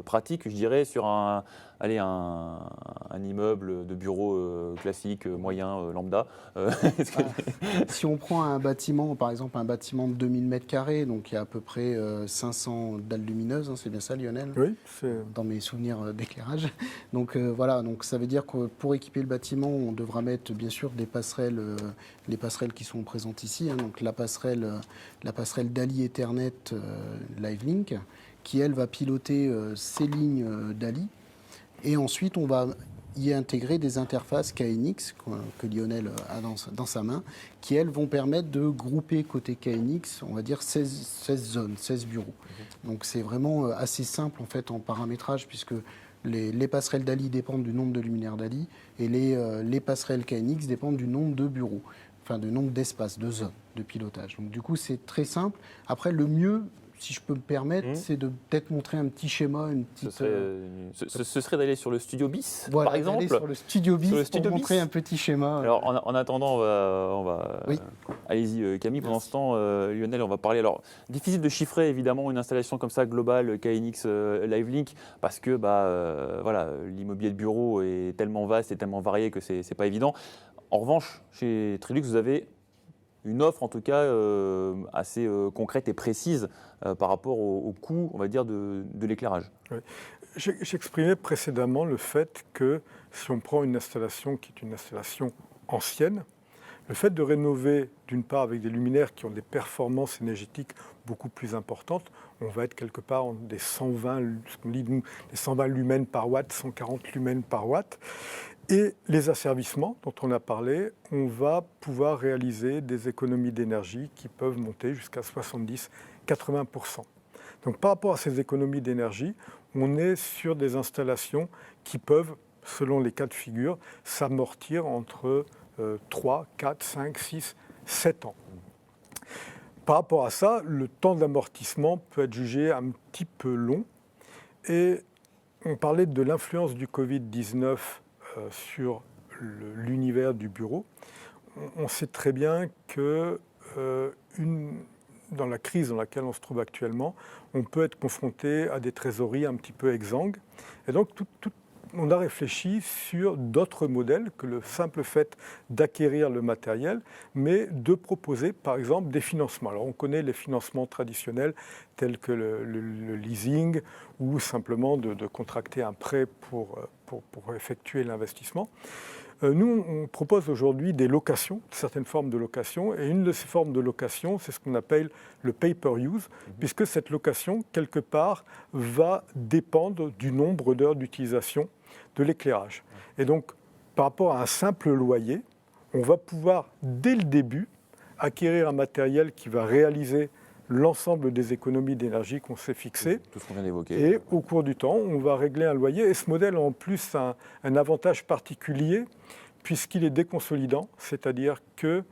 pratique, je dirais, sur un immeuble de bureau classique, moyen, lambda. Si on prend un bâtiment, par exemple un bâtiment de 2000 m², donc il y a à peu près 500 dalles lumineuses, hein, c'est bien ça Lionel? Oui, dans mes souvenirs d'éclairage. Donc voilà, donc ça veut dire que pour équiper le bâtiment, on devra mettre bien sûr des passerelles, les passerelles qui sont présentes ici, hein, donc la passerelle DALI Ethernet LiveLink, qui elle va piloter ces lignes DALI, et ensuite on va y intégrer des interfaces KNX que Lionel a dans sa main, qui elles vont permettre de grouper côté KNX, on va dire 16 zones, 16 bureaux. Donc c'est vraiment assez simple en fait en paramétrage, puisque les passerelles DALI dépendent du nombre de luminaires DALI, et les passerelles KNX dépendent du nombre de bureaux, du nombre d'espaces, de zones de pilotage. Donc du coup c'est très simple. Après le mieux, si je peux me permettre, c'est de peut-être montrer un petit schéma, une petite... Ce serait d'aller sur le Studio BIS, voilà, par exemple. Aller sur le Studio BIS pour montrer un petit schéma. Alors, en attendant, on va oui. Allez-y, Camille. Pendant ce temps, Lionel, on va parler. Alors, difficile de chiffrer, évidemment, une installation comme ça, globale, KNX LiveLink, parce que l'immobilier de bureau est tellement vaste et tellement varié que c'est pas évident. En revanche, chez Trilux, vous avez une offre en tout cas assez concrète et précise par rapport au coût, on va dire, de l'éclairage. Oui. J'exprimais précédemment le fait que si on prend une installation qui est une installation ancienne, Le fait de rénover, d'une part, avec des luminaires qui ont des performances énergétiques beaucoup plus importantes, on va être quelque part en des 120, ce qu'on dit nous, des 120 lumens par watt, 140 lumens par watt. Et les asservissements dont on a parlé, on va pouvoir réaliser des économies d'énergie qui peuvent monter jusqu'à 70-80%. Donc par rapport à ces économies d'énergie, on est sur des installations qui peuvent, selon les cas de figure, s'amortir entre 3, 4, 5, 6, 7 ans. Par rapport à ça, le temps d'amortissement peut être jugé un petit peu long. Et on parlait de l'influence du Covid-19 sur l'univers du bureau. On sait très bien que dans la crise dans laquelle on se trouve actuellement, on peut être confronté à des trésoreries un petit peu exsangues. Et donc, on a réfléchi sur d'autres modèles que le simple fait d'acquérir le matériel, mais de proposer, par exemple, des financements. Alors, on connaît les financements traditionnels tels que le leasing ou simplement de contracter un prêt pour effectuer l'investissement. Nous, on propose aujourd'hui des locations, certaines formes de location, et une de ces formes de location, c'est ce qu'on appelle le pay-per-use, puisque cette location, quelque part, va dépendre du nombre d'heures d'utilisation de l'éclairage. Et donc, par rapport à un simple loyer, on va pouvoir, dès le début, acquérir un matériel qui va réaliser l'ensemble des économies d'énergie qu'on s'est fixées. Tout ce qu'on vient d'évoquer. Et au cours du temps, on va régler un loyer. Et ce modèle a en plus un avantage particulier, puisqu'il est déconsolidant, c'est-à-dire qu'il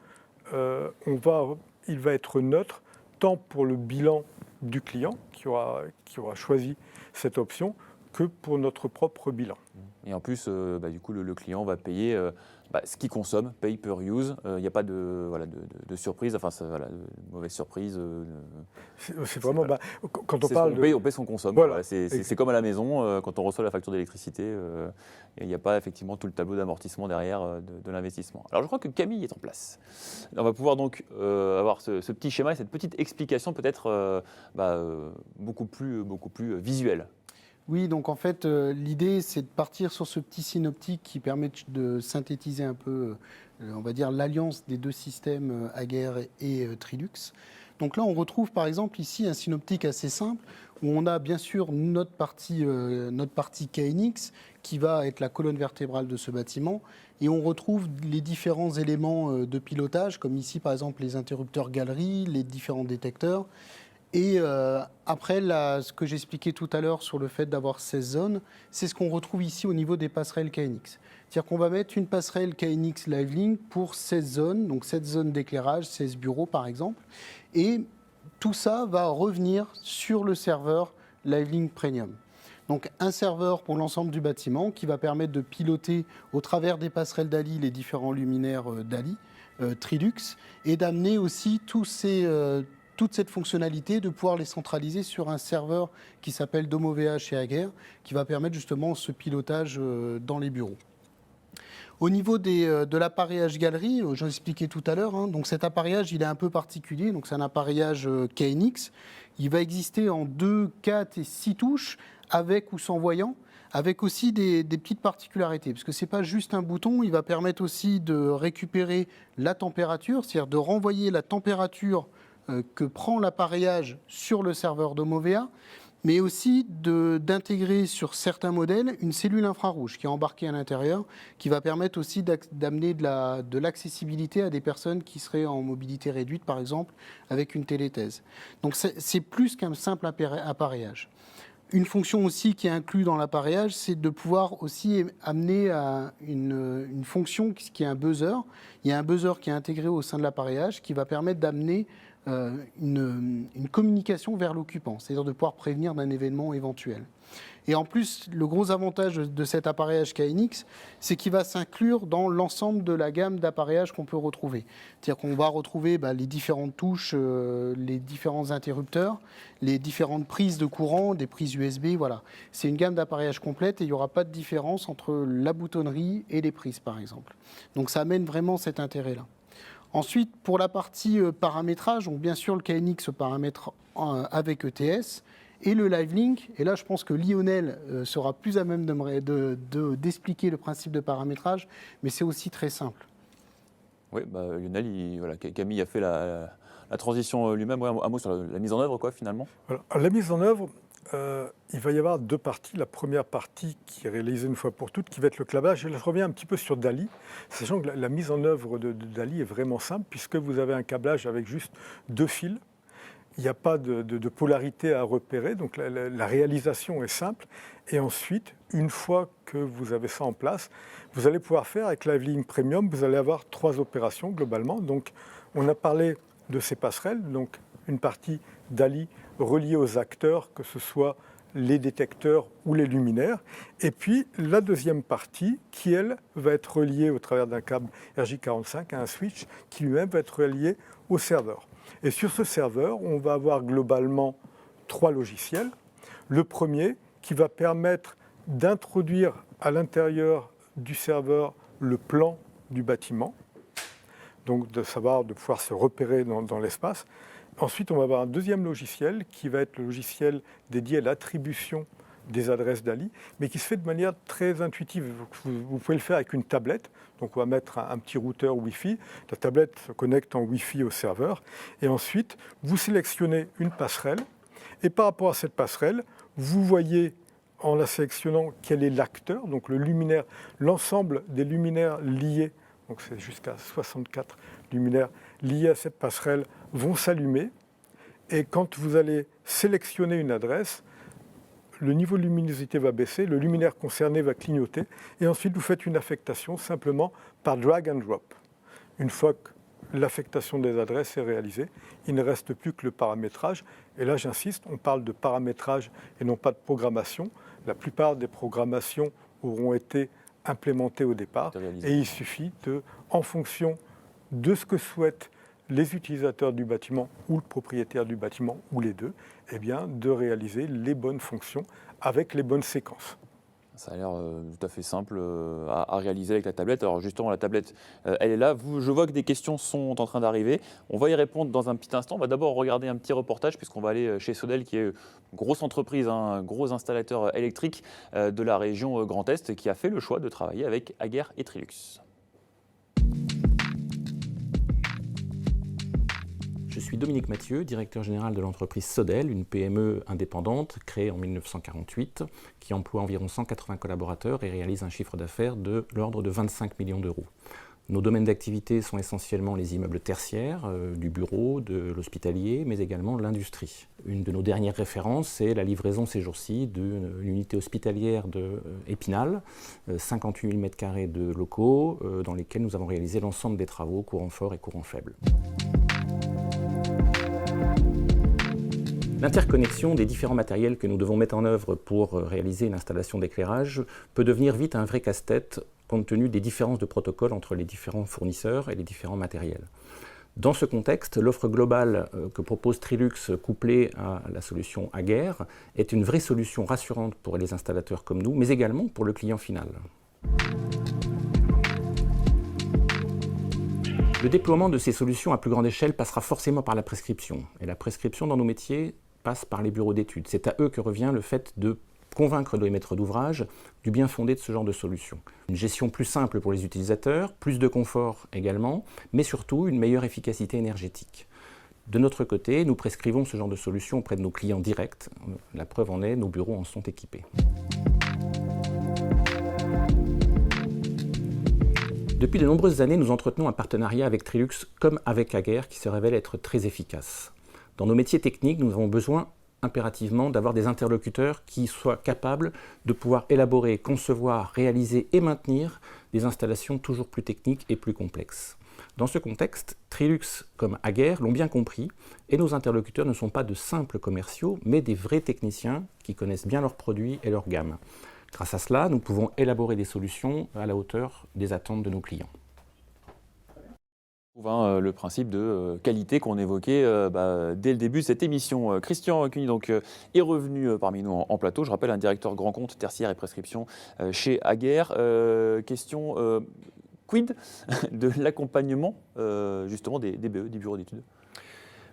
va être neutre, tant pour le bilan du client qui aura choisi cette option, que pour notre propre bilan. Et en plus, du coup, le client va payer ce qu'il consomme, pay per use. Il n'y a pas de surprise, de mauvaise surprise. C'est vraiment, quand on parle on paye ce qu'on consomme. Voilà. C'est comme à la maison, quand on reçoit la facture d'électricité, il n'y a pas effectivement tout le tableau d'amortissement derrière de l'investissement. Alors je crois que Camille est en place. On va pouvoir donc avoir ce petit schéma et cette petite explication peut-être beaucoup plus visuelle. Oui, donc en fait, l'idée, c'est de partir sur ce petit synoptique qui permet de synthétiser un peu, on va dire, l'alliance des deux systèmes, Ager et Trilux. Donc là, on retrouve par exemple ici un synoptique assez simple, où on a bien sûr notre partie KNX, qui va être la colonne vertébrale de ce bâtiment, et on retrouve les différents éléments de pilotage, comme ici par exemple les interrupteurs galeries, les différents détecteurs. Et après, ce que j'expliquais tout à l'heure sur le fait d'avoir 16 zones, c'est ce qu'on retrouve ici au niveau des passerelles KNX. C'est-à-dire qu'on va mettre une passerelle KNX LiveLink pour 16 zones, donc 7 zones d'éclairage, 16 bureaux par exemple. Et tout ça va revenir sur le serveur LiveLink Premium. Donc un serveur pour l'ensemble du bâtiment qui va permettre de piloter au travers des passerelles DALI les différents luminaires DALI, Trilux, et d'amener aussi toute cette fonctionnalité, de pouvoir les centraliser sur un serveur qui s'appelle DomoVH chez Ager, qui va permettre justement ce pilotage dans les bureaux. Au niveau de l'appareillage galerie, j'en expliquais tout à l'heure, donc cet appareillage il est un peu particulier, donc c'est un appareillage KNX. Il va exister en 2, 4 et 6 touches, avec ou sans voyant, avec aussi des petites particularités, parce que ce n'est pas juste un bouton, il va permettre aussi de récupérer la température, c'est-à-dire de renvoyer la température que prend l'appareillage sur le serveur DomoVH, mais aussi d'intégrer sur certains modèles une cellule infrarouge qui est embarquée à l'intérieur, qui va permettre aussi d'amener de l'accessibilité à des personnes qui seraient en mobilité réduite, par exemple, avec une téléthèse. Donc c'est plus qu'un simple appareillage. Une fonction aussi qui est inclue dans l'appareillage, c'est de pouvoir aussi amener à une fonction qui est un buzzer. Il y a un buzzer qui est intégré au sein de l'appareillage qui va permettre d'amener une communication vers l'occupant, c'est-à-dire de pouvoir prévenir d'un événement éventuel. Et en plus, le gros avantage de cet appareillage KNX, c'est qu'il va s'inclure dans l'ensemble de la gamme d'appareillages qu'on peut retrouver. C'est-à-dire qu'on va retrouver les différentes touches, les différents interrupteurs, les différentes prises de courant, des prises USB, voilà. C'est une gamme d'appareillages complète et il n'y aura pas de différence entre la boutonnerie et les prises, par exemple. Donc ça amène vraiment cet intérêt-là. Ensuite, pour la partie paramétrage, donc bien sûr le KNX se paramètre avec ETS et le LiveLink. Et là, je pense que Lionel sera plus à même d'expliquer le principe de paramétrage, mais c'est aussi très simple. Oui, Lionel, Camille a fait la transition lui-même. Ouais, un mot sur la mise en œuvre, quoi, finalement. Alors, la mise en œuvre, il va y avoir deux parties. La première partie qui est réalisée une fois pour toutes, qui va être le câblage. Et là, je reviens un petit peu sur Dali, sachant que la mise en œuvre de Dali est vraiment simple, puisque vous avez un câblage avec juste 2 fils. Il n'y a pas de polarité à repérer, donc la réalisation est simple. Et ensuite, une fois que vous avez ça en place, vous allez pouvoir faire avec la ligne Premium, vous allez avoir 3 opérations globalement. Donc, on a parlé de ces passerelles, donc une partie Dali reliée aux acteurs, que ce soit les détecteurs ou les luminaires. Et puis, la deuxième partie, qui, elle, va être reliée au travers d'un câble RJ45 à un switch, qui lui-même va être relié au serveur. Et sur ce serveur, on va avoir globalement 3 logiciels. Le premier qui va permettre d'introduire à l'intérieur du serveur le plan du bâtiment, donc de pouvoir se repérer dans l'espace. Ensuite, on va avoir un deuxième logiciel qui va être le logiciel dédié à l'attribution des adresses Dali, mais qui se fait de manière très intuitive. Vous pouvez le faire avec une tablette. Donc on va mettre un petit routeur Wi-Fi. La tablette se connecte en Wi-Fi au serveur. Et ensuite, vous sélectionnez une passerelle. Et par rapport à cette passerelle, vous voyez, en la sélectionnant, quel est l'acteur, donc le luminaire, l'ensemble des luminaires liés, donc c'est jusqu'à 64 luminaires liés à cette passerelle, vont s'allumer. Et quand vous allez sélectionner une adresse, le niveau de luminosité va baisser, le luminaire concerné va clignoter, et ensuite vous faites une affectation simplement par drag and drop. Une fois que l'affectation des adresses est réalisée, il ne reste plus que le paramétrage. Et là, j'insiste, on parle de paramétrage et non pas de programmation. La plupart des programmations auront été implémentées au départ, et il suffit en fonction de ce que souhaitent les utilisateurs du bâtiment ou le propriétaire du bâtiment, ou les deux, eh bien, de réaliser les bonnes fonctions avec les bonnes séquences. Ça a l'air tout à fait simple à réaliser avec la tablette. Alors justement, la tablette, elle est là. Je vois que des questions sont en train d'arriver. On va y répondre dans un petit instant. On va d'abord regarder un petit reportage puisqu'on va aller chez Sodel, qui est une grosse entreprise, un gros installateur électrique de la région Grand Est, qui a fait le choix de travailler avec Aguerre et Trilux. Je suis Dominique Mathieu, directeur général de l'entreprise Sodel, une PME indépendante créée en 1948 qui emploie environ 180 collaborateurs et réalise un chiffre d'affaires de l'ordre de 25 millions d'euros. Nos domaines d'activité sont essentiellement les immeubles tertiaires, du bureau, de l'hospitalier, mais également l'industrie. Une de nos dernières références, c'est la livraison ces jours-ci d'une unité hospitalière de Épinal, 58 000 m² de locaux dans lesquels nous avons réalisé l'ensemble des travaux courant fort et courant faible. L'interconnexion des différents matériels que nous devons mettre en œuvre pour réaliser une installation d'éclairage peut devenir vite un vrai casse-tête compte tenu des différences de protocole entre les différents fournisseurs et les différents matériels. Dans ce contexte, l'offre globale que propose Trilux couplée à la solution Aguerre est une vraie solution rassurante pour les installateurs comme nous, mais également pour le client final. Le déploiement de ces solutions à plus grande échelle passera forcément par la prescription. Et la prescription dans nos métiers passe par les bureaux d'études. C'est à eux que revient le fait de convaincre les maîtres d'ouvrage du bien fondé de ce genre de solution. Une gestion plus simple pour les utilisateurs, plus de confort également, mais surtout une meilleure efficacité énergétique. De notre côté, nous prescrivons ce genre de solution auprès de nos clients directs. La preuve en est, nos bureaux en sont équipés. Depuis de nombreuses années, nous entretenons un partenariat avec Trilux comme avec Aguerre qui se révèle être très efficace. Dans nos métiers techniques, nous avons besoin impérativement d'avoir des interlocuteurs qui soient capables de pouvoir élaborer, concevoir, réaliser et maintenir des installations toujours plus techniques et plus complexes. Dans ce contexte, Trilux comme Aguerre l'ont bien compris et nos interlocuteurs ne sont pas de simples commerciaux, mais des vrais techniciens qui connaissent bien leurs produits et leur gamme. Grâce à cela, nous pouvons élaborer des solutions à la hauteur des attentes de nos clients. Le principe de qualité qu'on évoquait dès le début de cette émission. Christian Cuny donc, est revenu parmi nous en plateau. Je rappelle, un directeur grand compte tertiaire et prescription chez Aguerre. Question, quid de l'accompagnement justement des BE, des bureaux d'études?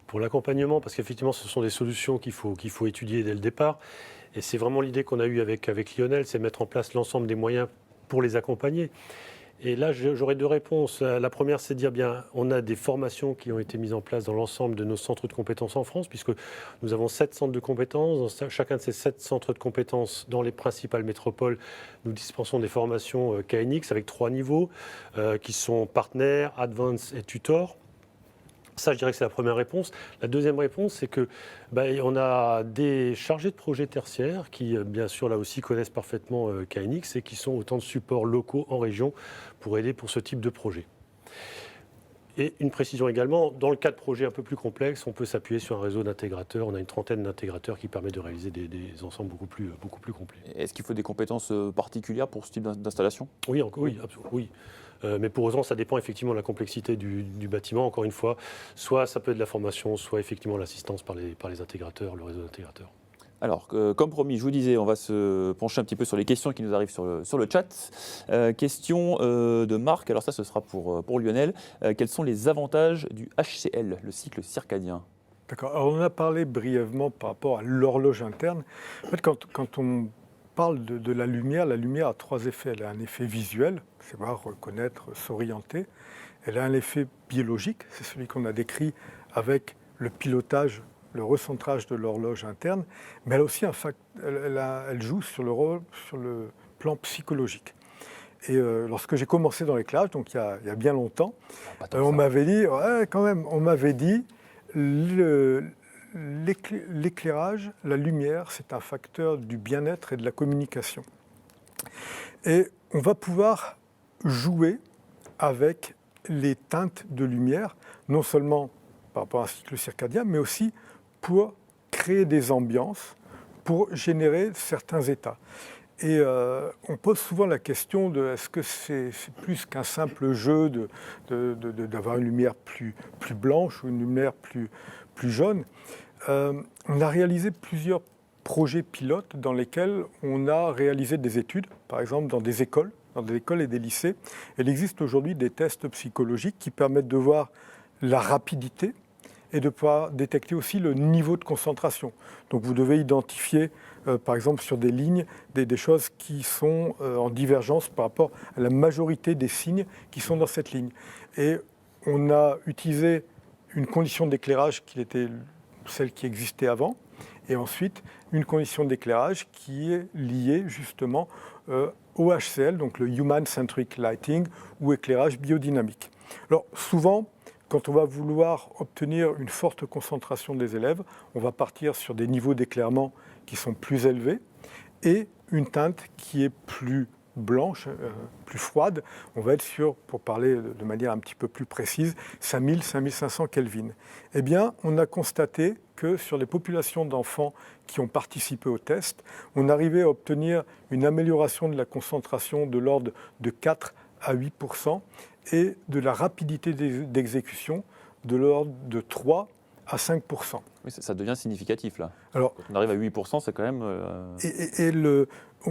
Pour l'accompagnement, parce qu'effectivement, ce sont des solutions qu'il faut étudier dès le départ. Et c'est vraiment l'idée qu'on a eue avec Lionel, c'est mettre en place l'ensemble des moyens pour les accompagner. Et là, j'aurais deux réponses. La première, c'est de dire, bien, on a des formations qui ont été mises en place dans l'ensemble de nos centres de compétences en France, puisque nous avons 7 centres de compétences. Dans chacun de ces 7 centres de compétences, dans les principales métropoles, nous dispensons des formations KNX avec 3 niveaux, qui sont partenaires, advance et tutor. Ça, je dirais que c'est la première réponse. La deuxième réponse, c'est que on a des chargés de projets tertiaires qui, bien sûr, là aussi, connaissent parfaitement KNX et qui sont autant de supports locaux en région pour aider pour ce type de projet. Et une précision également, dans le cas de projets un peu plus complexes, on peut s'appuyer sur un réseau d'intégrateurs. On a une trentaine d'intégrateurs qui permettent de réaliser des ensembles beaucoup plus complets. Est-ce qu'il faut des compétences particulières pour ce type d'installation ? Oui, absolument, oui. Mais pour autant, ça dépend effectivement de la complexité du bâtiment. Encore une fois, soit ça peut être de la formation, soit effectivement l'assistance par les intégrateurs, le réseau d'intégrateurs. Alors, comme promis, je vous disais, on va se pencher un petit peu sur les questions qui nous arrivent sur le chat. Question de Marc, alors ça, ce sera pour Lionel. Quels sont les avantages du HCL, le cycle circadien ? D'accord. Alors, on en a parlé brièvement par rapport à l'horloge interne. En fait, quand on parle de la lumière a 3 effets. Elle a un effet visuel, c'est voir, reconnaître, s'orienter. Elle a un effet biologique, c'est celui qu'on a décrit avec le pilotage, le recentrage de l'horloge interne. Mais elle a aussi elle joue sur le plan psychologique. Et lorsque j'ai commencé dans l'éclairage, donc il y a bien longtemps, on m'avait dit, l'éclairage, la lumière, c'est un facteur du bien-être et de la communication. Et on va pouvoir jouer avec les teintes de lumière, non seulement par rapport à un cycle circadien, mais aussi pour créer des ambiances, pour générer certains états. Et on pose souvent la question de est-ce que c'est plus qu'un simple jeu d'avoir une lumière plus blanche ou une lumière plus jaune. On a réalisé plusieurs projets pilotes dans lesquels on a réalisé des études, par exemple dans des écoles et des lycées. Il existe aujourd'hui des tests psychologiques qui permettent de voir la rapidité et de pouvoir détecter aussi le niveau de concentration. Donc vous devez identifier, par exemple sur des lignes, des choses qui sont en divergence par rapport à la majorité des signes qui sont dans cette ligne. Et on a utilisé une condition d'éclairage qui était celle qui existait avant, et ensuite une condition d'éclairage qui est liée justement au HCL, donc le Human Centric Lighting, ou éclairage biodynamique. Alors souvent, quand on va vouloir obtenir une forte concentration des élèves, on va partir sur des niveaux d'éclairement qui sont plus élevés et une teinte qui est plus blanche, plus froide. On va être sur, pour parler de manière un petit peu plus précise, 5000-5500 Kelvin. Eh bien, on a constaté que sur les populations d'enfants qui ont participé au test, on arrivait à obtenir une amélioration de la concentration de l'ordre de 4 à 8% et de la rapidité d'exécution de l'ordre de 3 à 5%. Oui, ça devient significatif là. Alors, quand on arrive à 8%, c'est quand même...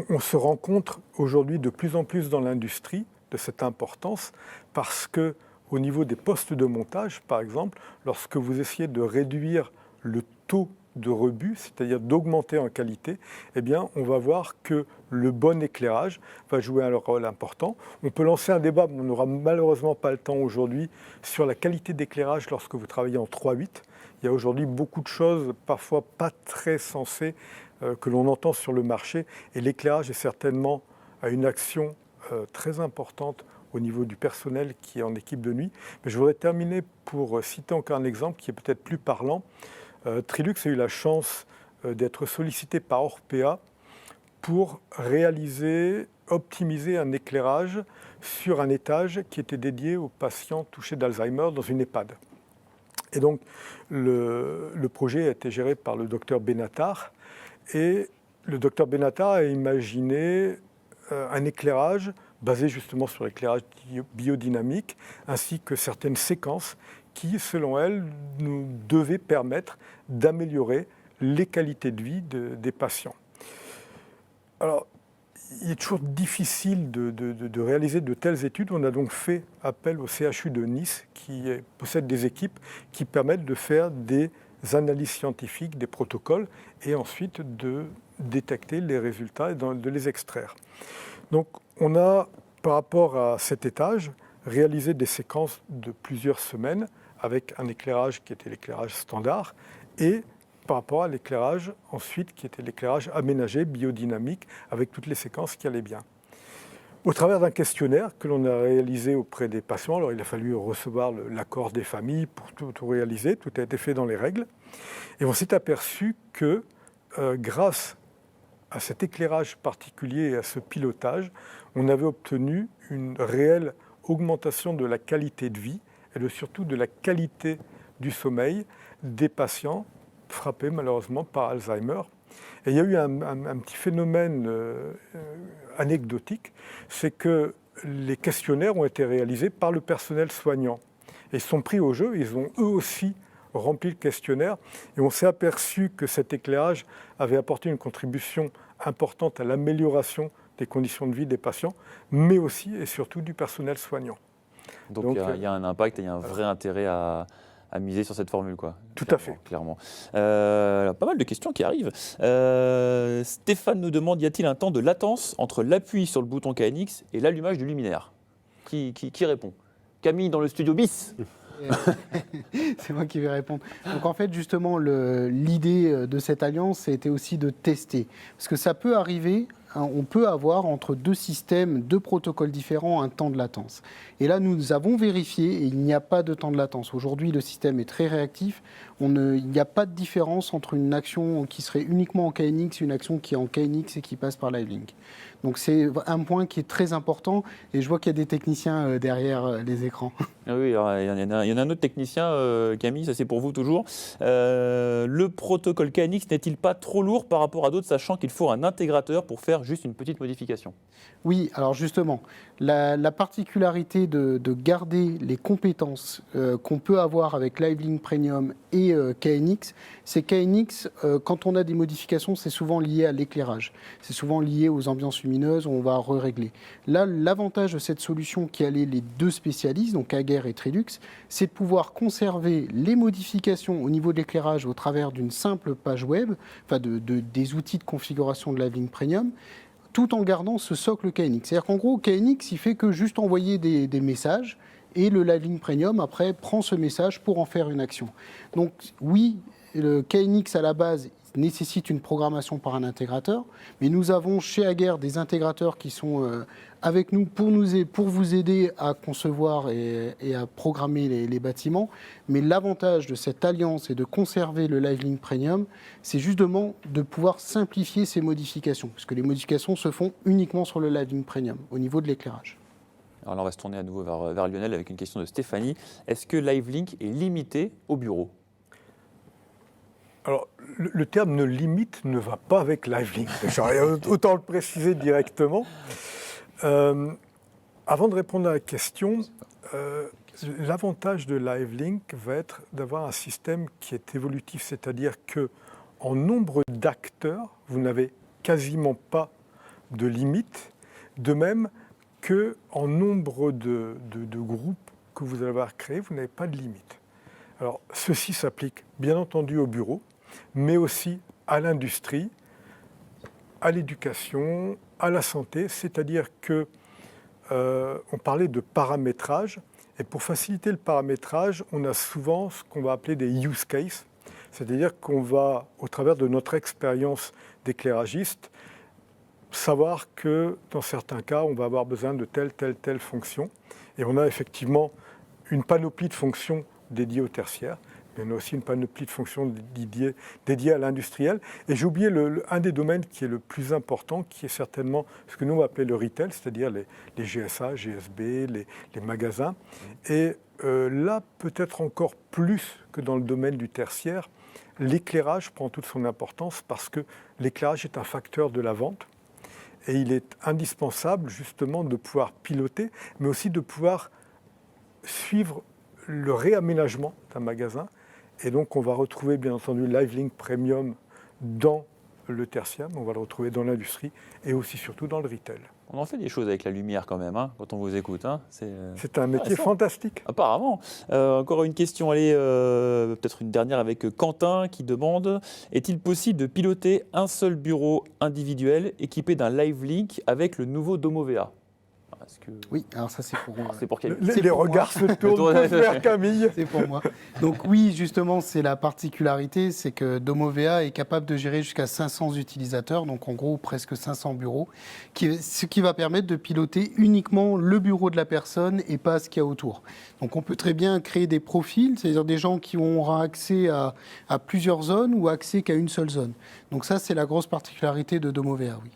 On se rend compte aujourd'hui de plus en plus dans l'industrie de cette importance parce que au niveau des postes de montage, par exemple, lorsque vous essayez de réduire le taux de rebut, c'est-à-dire d'augmenter en qualité, eh bien, on va voir que le bon éclairage va jouer un rôle important. On peut lancer un débat, mais on n'aura malheureusement pas le temps aujourd'hui, sur la qualité d'éclairage lorsque vous travaillez en 3/8. Il y a aujourd'hui beaucoup de choses, parfois pas très sensées, que l'on entend sur le marché. Et l'éclairage est certainement à une action très importante au niveau du personnel qui est en équipe de nuit. Mais je voudrais terminer pour citer encore un exemple qui est peut-être plus parlant. Trilux a eu la chance d'être sollicité par Orpea pour optimiser un éclairage sur un étage qui était dédié aux patients touchés d'Alzheimer dans une EHPAD. Et donc, le projet a été géré par le docteur Benatar. Et le docteur Benatar a imaginé un éclairage basé justement sur l'éclairage biodynamique, ainsi que certaines séquences qui, selon elle, nous devaient permettre d'améliorer les qualités de vie des patients. Alors, il est toujours difficile de réaliser de telles études. On a donc fait appel au CHU de Nice, qui possède des équipes qui permettent de faire des analyses scientifiques, des protocoles, et ensuite de détecter les résultats et de les extraire. Donc, on a par rapport à cet étage, réaliser des séquences de plusieurs semaines avec un éclairage qui était l'éclairage standard et par rapport à l'éclairage ensuite qui était l'éclairage aménagé, biodynamique, avec toutes les séquences qui allaient bien. Au travers d'un questionnaire que l'on a réalisé auprès des patients, alors il a fallu recevoir l'accord des familles pour tout réaliser, tout a été fait dans les règles, et on s'est aperçu que grâce à cet éclairage particulier et à ce pilotage, on avait obtenu une réelle augmentation de la qualité de vie et surtout de la qualité du sommeil des patients frappés malheureusement par Alzheimer. Et il y a eu un petit phénomène anecdotique, c'est que les questionnaires ont été réalisés par le personnel soignant. Et ils sont pris au jeu, ils ont eux aussi rempli le questionnaire et on s'est aperçu que cet éclairage avait apporté une contribution importante à l'amélioration des conditions de vie des patients, mais aussi et surtout du personnel soignant. Donc il y a un impact et il y a un vrai intérêt à miser sur cette formule, quoi. Tout à fait. Clairement. Pas mal de questions qui arrivent. Stéphane nous demande, y a-t-il un temps de latence entre l'appui sur le bouton KNX et l'allumage du luminaire ? Qui répond ? Camille dans le studio bis. C'est moi qui vais répondre. Donc en fait, justement, l'idée de cette alliance, c'était aussi de tester. Parce que ça peut arriver, hein, on peut avoir entre deux systèmes, deux protocoles différents, un temps de latence. Et là, nous avons vérifié et il n'y a pas de temps de latence. Aujourd'hui, le système est très réactif. Il n'y a pas de différence entre une action qui serait uniquement en KNX et une action qui est en KNX et qui passe par LiveLink. Donc c'est un point qui est très important et je vois qu'il y a des techniciens derrière les écrans. Ah oui, alors, il y en a un autre technicien, Camille, ça c'est pour vous toujours. Le protocole KNX n'est-il pas trop lourd par rapport à d'autres, sachant qu'il faut un intégrateur pour faire juste une petite modification ? Oui, alors justement, la particularité de garder les compétences qu'on peut avoir avec LiveLink Premium et KNX, c'est KNX, quand on a des modifications, c'est souvent lié à l'éclairage. C'est souvent lié aux ambiances lumineuses, on va régler. Là, l'avantage de cette solution qui allie les deux spécialistes, donc Aguerre et Trilux, c'est de pouvoir conserver les modifications au niveau de l'éclairage au travers d'une simple page web, enfin des outils de configuration de LiveLink Premium, tout en gardant ce socle KNX. C'est-à-dire qu'en gros, KNX, il fait que juste envoyer des messages et le LiveLink Premium, après, prend ce message pour en faire une action. Donc oui, le KNX, à la base, nécessite une programmation par un intégrateur, mais nous avons chez Aguerre des intégrateurs qui sont avec nous pour vous aider à concevoir et à programmer les bâtiments. Mais l'avantage de cette alliance et de conserver le LiveLink Premium, c'est justement de pouvoir simplifier ces modifications, parce que les modifications se font uniquement sur le LiveLink Premium, au niveau de l'éclairage. Alors là, on va se tourner à nouveau vers Lionel avec une question de Stéphanie. Est-ce que LiveLink est limité au bureau ? Alors, le terme ne limite ne va pas avec LiveLink. Autant le préciser directement. Avant de répondre à la question, l'avantage de LiveLink va être d'avoir un système qui est évolutif, c'est-à-dire qu'en nombre d'acteurs, vous n'avez quasiment pas de limite, de même qu'en nombre de groupes que vous allez avoir créés, vous n'avez pas de limite. Alors, ceci s'applique bien entendu au bureau, mais aussi à l'industrie, à l'éducation, à la santé, c'est-à-dire que on parlait de paramétrage, et pour faciliter le paramétrage, on a souvent ce qu'on va appeler des use cases, c'est-à-dire qu'on va, au travers de notre expérience d'éclairagiste, savoir que dans certains cas, on va avoir besoin de telle fonction, et on a effectivement une panoplie de fonctions dédiées au tertiaire, mais on a aussi une panoplie de fonctions dédiées à l'industriel. Et j'ai oublié un des domaines qui est le plus important, qui est certainement ce que nous on va appeler le retail, c'est-à-dire les GSA, GSB, les magasins. Et là, peut-être encore plus que dans le domaine du tertiaire, l'éclairage prend toute son importance parce que l'éclairage est un facteur de la vente. Et il est indispensable justement de pouvoir piloter, mais aussi de pouvoir suivre le réaménagement d'un magasin. Et donc, on va retrouver, bien entendu, LiveLink Premium dans le tertiaire, mais on va le retrouver dans l'industrie et aussi, surtout, dans le retail. On en fait des choses avec la lumière quand même, hein, quand on vous écoute. Hein. C'est un métier fantastique. Apparemment. Encore une question, allez, peut-être une dernière avec Quentin qui demande « Est-il possible de piloter un seul bureau individuel équipé d'un LiveLink avec le nouveau Domovea ?» Oui, alors ça c'est pour... C'est pour Camille. C'est Les pour moi. regards se tournent tous vers Camille. C'est pour moi. Donc oui, justement, c'est la particularité, c'est que Domovea est capable de gérer jusqu'à 500 utilisateurs, donc en gros presque 500 bureaux, ce qui va permettre de piloter uniquement le bureau de la personne et pas ce qu'il y a autour. Donc on peut très bien créer des profils, c'est-à-dire des gens qui auront accès à plusieurs zones ou accès qu'à une seule zone. Donc ça, c'est la grosse particularité de Domovea, oui.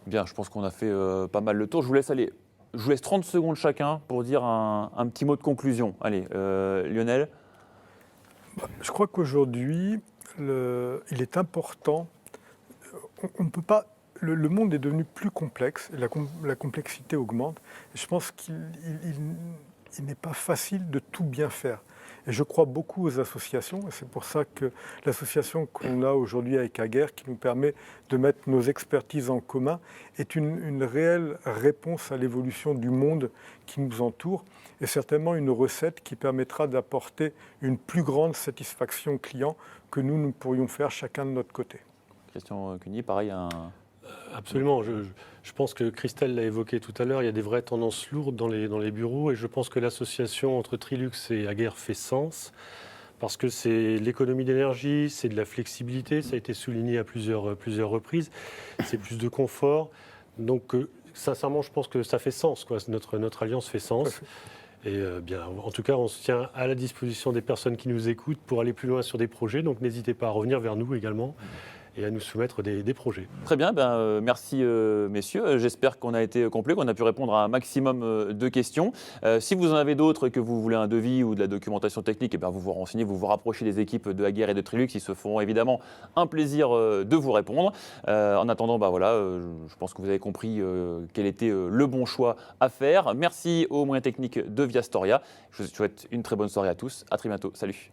Bien, je pense qu'on a fait pas mal le tour. Je vous laisse 30 secondes chacun pour dire un petit mot de conclusion. Allez, Lionel. Je crois qu'aujourd'hui, il est important, on ne peut pas, le monde est devenu plus complexe, et la complexité augmente, et je pense qu'il n'est pas facile de tout bien faire. Et je crois beaucoup aux associations, et c'est pour ça que l'association qu'on a aujourd'hui avec Aguerre, qui nous permet de mettre nos expertises en commun, est une réelle réponse à l'évolution du monde qui nous entoure, et certainement une recette qui permettra d'apporter une plus grande satisfaction client que nous pourrions faire chacun de notre côté. Christian Cuny, pareil, Absolument. Je pense que Christelle l'a évoqué tout à l'heure, il y a des vraies tendances lourdes dans les bureaux et je pense que l'association entre Trilux et Aguerre fait sens parce que c'est l'économie d'énergie, c'est de la flexibilité, ça a été souligné à plusieurs reprises, c'est plus de confort. Donc sincèrement, je pense que ça fait sens, quoi. Notre alliance fait sens. Et bien, en tout cas, on se tient à la disposition des personnes qui nous écoutent pour aller plus loin sur des projets. Donc n'hésitez pas à revenir vers nous également et à nous soumettre des projets. Très bien, merci messieurs. J'espère qu'on a été complet, qu'on a pu répondre à un maximum de questions. Si vous en avez d'autres, que vous voulez un devis ou de la documentation technique, vous vous renseignez, vous vous rapprochez des équipes de Aguerre et de Trilux. Ils se feront évidemment un plaisir de vous répondre. En attendant, je pense que vous avez compris quel était le bon choix à faire. Merci aux moyens techniques de Viastoria. Je vous souhaite une très bonne soirée à tous. À très bientôt. Salut.